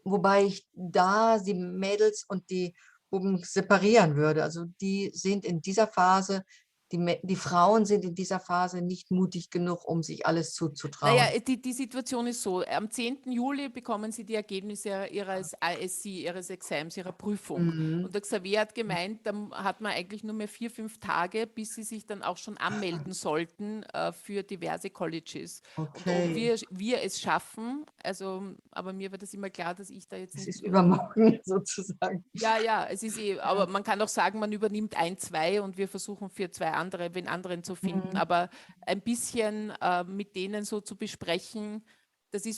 Wobei ich da die Mädels und die Buben separieren würde. Also die sind in dieser Phase, die Frauen sind in dieser Phase nicht mutig genug, um sich alles zuzutrauen. Naja, die Situation ist so, am 10. Juli bekommen sie die Ergebnisse ihres ISC, ihres Exams, ihrer Prüfung. Und der Xavier hat gemeint, da hat man eigentlich nur mehr 4, 5 Tage, bis sie sich dann auch schon anmelden sollten für diverse Colleges. Okay. Und ob wir es schaffen, also, aber mir war das immer klar, dass ich da jetzt nicht... Es ist übermorgen sozusagen. Ja, es ist aber man kann auch sagen, man übernimmt 1, 2 und wir versuchen für 2 andere, wen anderen zu finden, aber ein bisschen mit denen so zu besprechen,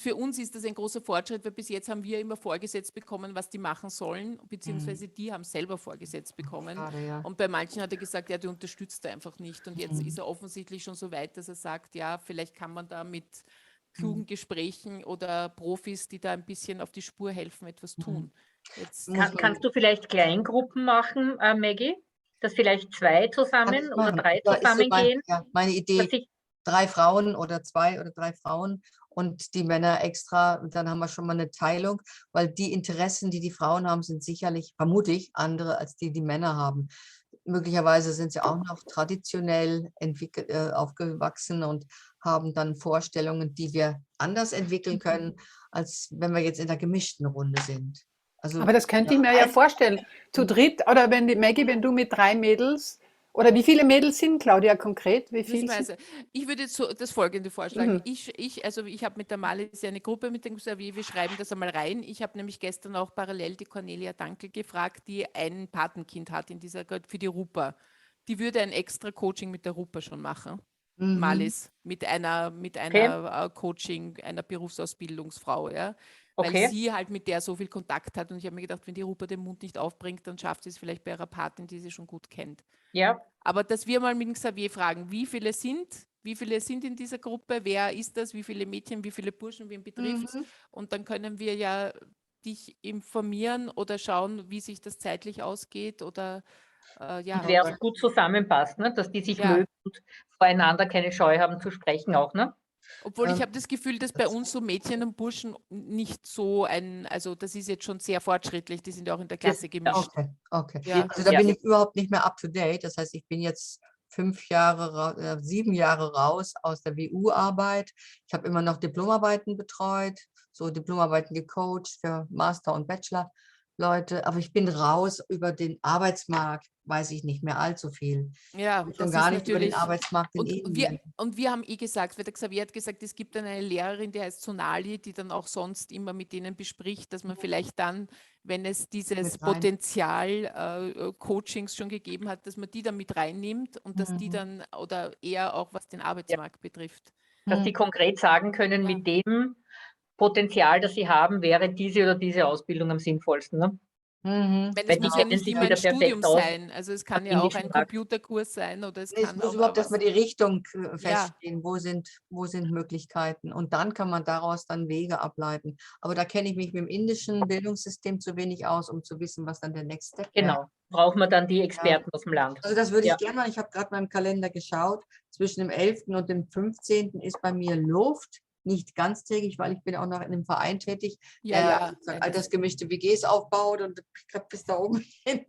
für uns ist das ein großer Fortschritt, weil bis jetzt haben wir immer vorgesetzt bekommen, was die machen sollen, beziehungsweise die haben selber vorgesetzt bekommen. Und bei manchen hat er gesagt, ja, die unterstützt er einfach nicht. Und jetzt ist er offensichtlich schon so weit, dass er sagt, ja, vielleicht kann man da mit klugen Gesprächen oder Profis, die da ein bisschen auf die Spur helfen, etwas tun. Kannst du vielleicht Kleingruppen machen, Maggie? Dass vielleicht 2 zusammen oder 3 zusammen gehen? Meine Idee, 3 Frauen oder 2 oder 3 Frauen und die Männer extra. Und dann haben wir schon mal eine Teilung, weil die Interessen, die die Frauen haben, sind sicherlich, vermute ich, andere als die Männer haben. Möglicherweise sind sie auch noch traditionell aufgewachsen und haben dann Vorstellungen, die wir anders entwickeln können, als wenn wir jetzt in der gemischten Runde sind. Also, aber das könnte ich mir ja vorstellen. Zu dritt, oder Maggie, wenn du mit 3 Mädels, oder wie viele Mädels sind, Claudia, konkret? Wie viel sind? Ich würde jetzt das Folgende vorschlagen. Ich habe mit der Malis eine Gruppe mit dem Xavier, wir schreiben das einmal rein. Ich habe nämlich gestern auch parallel die Cornelia Dankel gefragt, die ein Patenkind hat für die RUPA. Die würde ein extra Coaching mit der RUPA schon machen. Malis, mit einer Coaching, einer Berufsausbildungsfrau, ja. Weil sie halt mit der so viel Kontakt hat und ich habe mir gedacht, wenn die Rupa den Mund nicht aufbringt, dann schafft sie es vielleicht bei ihrer Patin, die sie schon gut kennt. Ja. Aber dass wir mal mit dem Xavier fragen, wie viele sind in dieser Gruppe, wer ist das, wie viele Mädchen, wie viele Burschen, wen betrifft es? Und dann können wir ja dich informieren oder schauen, wie sich das zeitlich ausgeht oder wer auch gut zusammenpasst, ne? Dass die sich mögen und voreinander keine Scheu haben zu sprechen auch, ne? Obwohl ich habe das Gefühl, dass bei uns so Mädchen und Burschen nicht so also das ist jetzt schon sehr fortschrittlich, die sind ja auch in der Klasse gemischt. Okay. Ja. Also da bin ich überhaupt nicht mehr up to date. Das heißt, ich bin jetzt 7 Jahre raus aus der WU-Arbeit. Ich habe immer noch Diplomarbeiten betreut, so Diplomarbeiten gecoacht für Master- und Bachelor-Leute. Aber ich bin raus über den Arbeitsmarkt, weiß ich nicht mehr allzu viel. Ja, schon gar nicht über den Arbeitsmarkt in Indien. Und wir haben gesagt, weil der Xavier hat gesagt, es gibt dann eine Lehrerin, die heißt Sonali, die dann auch sonst immer mit denen bespricht, dass man vielleicht dann, wenn es dieses Potenzial Coachings schon gegeben hat, dass man die dann mit reinnimmt und dass die dann, oder eher auch was den Arbeitsmarkt betrifft. Dass die konkret sagen können, mit dem Potenzial, das sie haben, wäre diese oder diese Ausbildung am sinnvollsten. Ne? Wenn es Weil die muss ja kennen nicht sich immer ein wieder perfekt Studium aus sein. Also es kann am ja auch indischen ein Markt. Computerkurs sein oder es Nee, es kann muss auch überhaupt was. erstmal die Richtung Ja, feststehen, wo sind Möglichkeiten. Und dann kann man daraus dann Wege ableiten. Aber da kenne ich mich mit dem indischen Bildungssystem zu wenig aus, um zu wissen, was dann der Next Step wäre. Genau, braucht man dann die Ja. Experten aus dem Land. Also das würde ich Ja. gerne machen. Ich habe gerade mal im Kalender geschaut. Zwischen dem 11. und dem 15. ist bei mir Luft. Nicht ganztägig, weil ich bin auch noch in einem Verein tätig, ja, der ja. sozusagen altersgemischte WGs aufbaut und ich glaube bis da oben hin.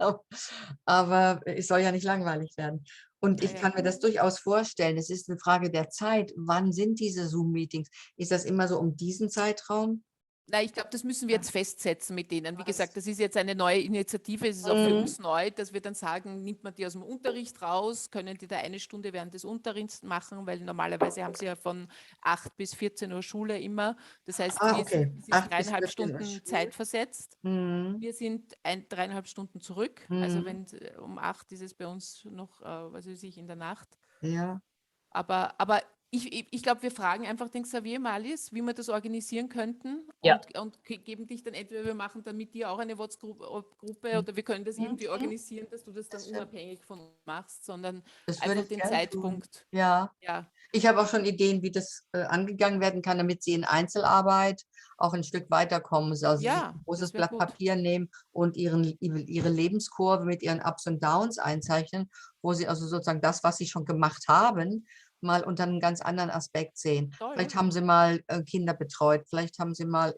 Aber es soll ja nicht langweilig werden. Und Ja, ich ja. kann mir das durchaus vorstellen. Es ist eine Frage der Zeit. Wann sind diese Zoom-Meetings? Ist das immer so um diesen Zeitraum? Na, ich glaube, das müssen wir jetzt festsetzen mit denen. Wie gesagt, das ist jetzt eine neue Initiative. Es ist auch für uns neu, dass wir dann sagen, nimmt man die aus dem Unterricht raus, können die da eine Stunde während des Unterrichts machen, weil normalerweise haben sie ja von 8 bis 14 Uhr Schule immer. Das heißt, Okay. es ist 8 bis 3,5 14 Uhr Stunden Schule. zeitversetzt. Mhm. Wir sind 3,5 Stunden zurück. Also Mhm. wenn um 8 ist es bei uns noch, was weiß ich, in der Nacht. Ja. Aber ich glaube, wir fragen einfach den Xavier Malis, wie wir das organisieren könnten Ja. und geben dich dann entweder, wir machen dann mit dir auch eine WhatsApp-Gruppe oder wir können das irgendwie organisieren, dass du das dann unabhängig von uns machst, sondern Das würde einfach ich den gern tun. Zeitpunkt. Ja. Ja, Ich habe auch schon Ideen, wie das angegangen werden kann, damit sie in Einzelarbeit auch ein Stück weiterkommen. Also sich ja, ein großes das wäre Blatt gut. Papier nehmen und ihre Lebenskurve mit ihren Ups und Downs einzeichnen, wo sie also sozusagen das, was sie schon gemacht haben, mal unter einem ganz anderen Aspekt sehen. Toll. Vielleicht haben sie mal Kinder betreut, vielleicht haben sie mal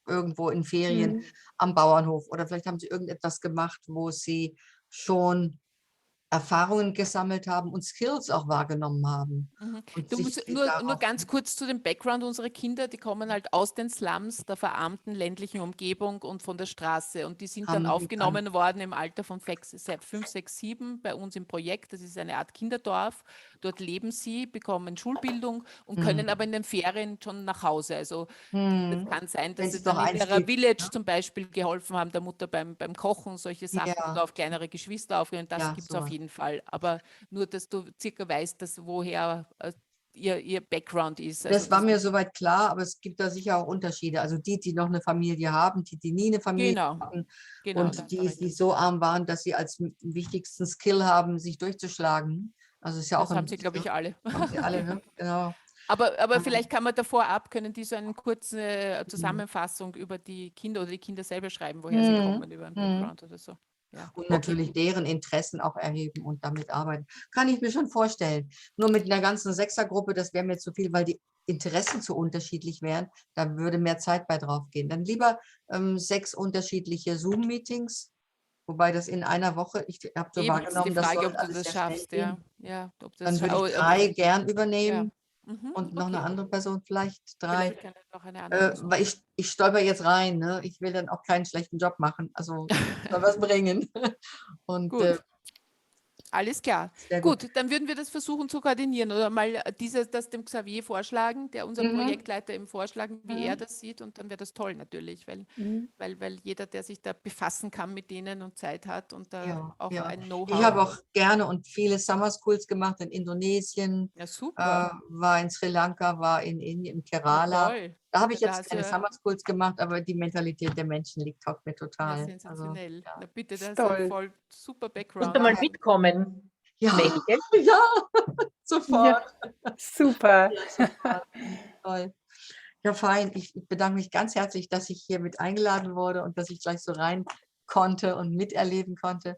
irgendwo in Ferien Mhm. am Bauernhof oder vielleicht haben sie irgendetwas gemacht, wo sie schon Erfahrungen gesammelt haben und Skills auch wahrgenommen haben. Mhm. Und Du sich musst nur darauf, ganz kurz zu dem Background unserer Kinder, die kommen halt aus den Slums der verarmten ländlichen Umgebung und von der Straße und die sind dann haben die dann, aufgenommen worden im Alter von 5, 6, 7 bei uns im Projekt. Das ist eine Art Kinderdorf. Dort leben sie, bekommen Schulbildung und können aber in den Ferien schon nach Hause. Also das kann sein, dass wenn sie es noch dann in eins ihrer gibt. Village zum Beispiel geholfen haben, der Mutter beim Kochen, solche Sachen Ja, oder auf kleinere Geschwister aufgehen. Das ja, gibt es auf sowas. jeden Fall. Aber nur, dass du circa weißt, dass woher ihr Background ist. Also Das war das, mir soweit klar, aber es gibt da sicher auch Unterschiede. Also die noch eine Familie haben, die nie eine Familie genau, hatten genau, da und hast du die recht. so arm waren, dass sie als wichtigsten Skill haben, sich durchzuschlagen. Also ist ja auch Das haben ein, sie, glaube ich, alle. haben sie alle, ne? Genau. Aber vielleicht kann man davor ab, können die so eine kurze Mhm. Zusammenfassung über die Kinder oder die Kinder selber schreiben, woher sie Mhm. kommen, über einen Mhm. Background oder so. Ja, Und okay. natürlich deren Interessen auch erheben und damit arbeiten. Kann ich mir schon vorstellen. Nur mit einer ganzen Sechsergruppe, das wäre mir zu viel, weil die Interessen zu unterschiedlich wären. Da würde mehr Zeit bei drauf gehen. Dann lieber 6 unterschiedliche Zoom-Meetings, wobei das in einer Woche, ich habe so Eben, das ist die wahrgenommen, das Frage, soll ob du alles das sehr schnell schaffst, ja. gehen. Ja, ob das Dann würde ich aber 3 gern ja. übernehmen Mhm, und noch eine okay. andere Person, vielleicht 3. Vielleicht kann noch eine andere Person. Weil ich stolper jetzt rein, ne? Ich will dann auch keinen schlechten Job machen. Also soll was bringen. Und Gut. Alles klar. sehr gut. Gut, dann würden wir das versuchen zu koordinieren oder mal das dem Xavier vorschlagen, der unser Mhm. Projektleiter eben vorschlagen, wie er Mhm. das sieht und dann wäre das toll natürlich, Mhm. weil jeder, der sich da befassen kann mit denen und Zeit hat und da Ja, auch ja. ein Ich Know-how. habe auch gerne und viele Summer Schools gemacht in Indonesien, Ja, super. war in Sri Lanka, war in Indien, in Ja, Kerala. toll. Da habe ich Da jetzt hast du keine ja, Summer Schools gemacht, aber die Mentalität der Menschen liegt taugt mir ja total. Also, sensationell. ja. Na bitte, Ist das ist ja toll. voll super Musst du Background. mal mitkommen, Ja, Maggie, gell? ja, Ja, sofort. super. Ja, sofort. Toll. Ja, fein. Ich bedanke mich ganz herzlich, dass ich hier mit eingeladen wurde und dass ich gleich so rein konnte und miterleben konnte.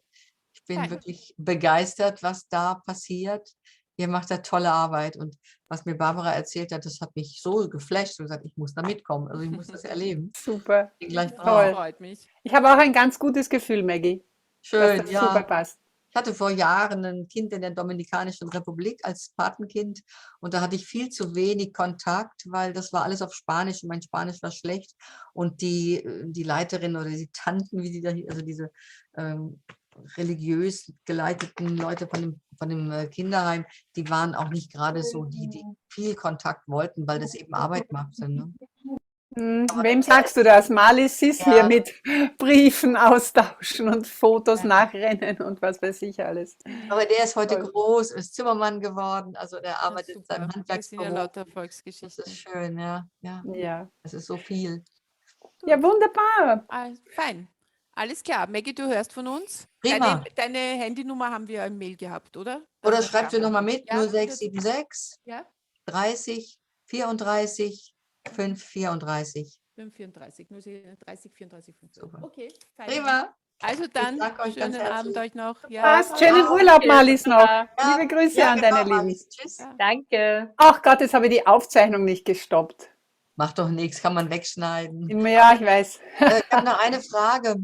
Ich bin Fein. wirklich begeistert, was da passiert. Ihr macht da tolle Arbeit und was mir Barbara erzählt hat, das hat mich so geflasht und gesagt, ich muss da mitkommen. Also ich muss das erleben. Super. Bin gleich Das drauf. freut mich. Ich habe auch ein ganz gutes Gefühl, Maggie, dass Schön, das super ja. passt. Ich hatte vor Jahren ein Kind in der Dominikanischen Republik als Patenkind und da hatte ich viel zu wenig Kontakt, weil das war alles auf Spanisch und mein Spanisch war schlecht. Und die Leiterin oder die Tanten, wie die da, also diese religiös geleiteten Leute von dem Kinderheim, die waren auch nicht gerade so die viel Kontakt wollten, weil das eben Arbeit machte. Ne? Wem sagst du das? Malis Sisli Ja. mit Briefen austauschen und Fotos nachrennen und was weiß ich alles. Aber der ist heute Toll. groß, ist Zimmermann geworden, also der Ja, arbeitet in seinem super. Das sind ja Handwerksberuf. lauter Das Erfolgsgeschichten. ist schön, ja. Ja, Ja, es ist so viel. ja Gut. wunderbar. Ah, fein. Alles klar. Maggie, du hörst von uns. Prima. Deine Handynummer haben wir im Mail gehabt, oder? Oder schreibt ihr nochmal mit, Ja, 0676 ja, 30 34 534. 534, 30, 34, 5. Super. Okay, fein. Prima. Also dann, danke euch ganz schönen Abend herzlich. euch noch. Ja. Passt, schönen Ciao. Urlaub, Marlies, noch. Ja. Liebe Grüße Ja, an genau, deine Lieben. Marlies. Tschüss. Ja. Danke. Ach Gott, jetzt habe ich die Aufzeichnung nicht gestoppt. Macht doch nichts, kann man wegschneiden. Ja, ich weiß. Ich habe noch eine Frage.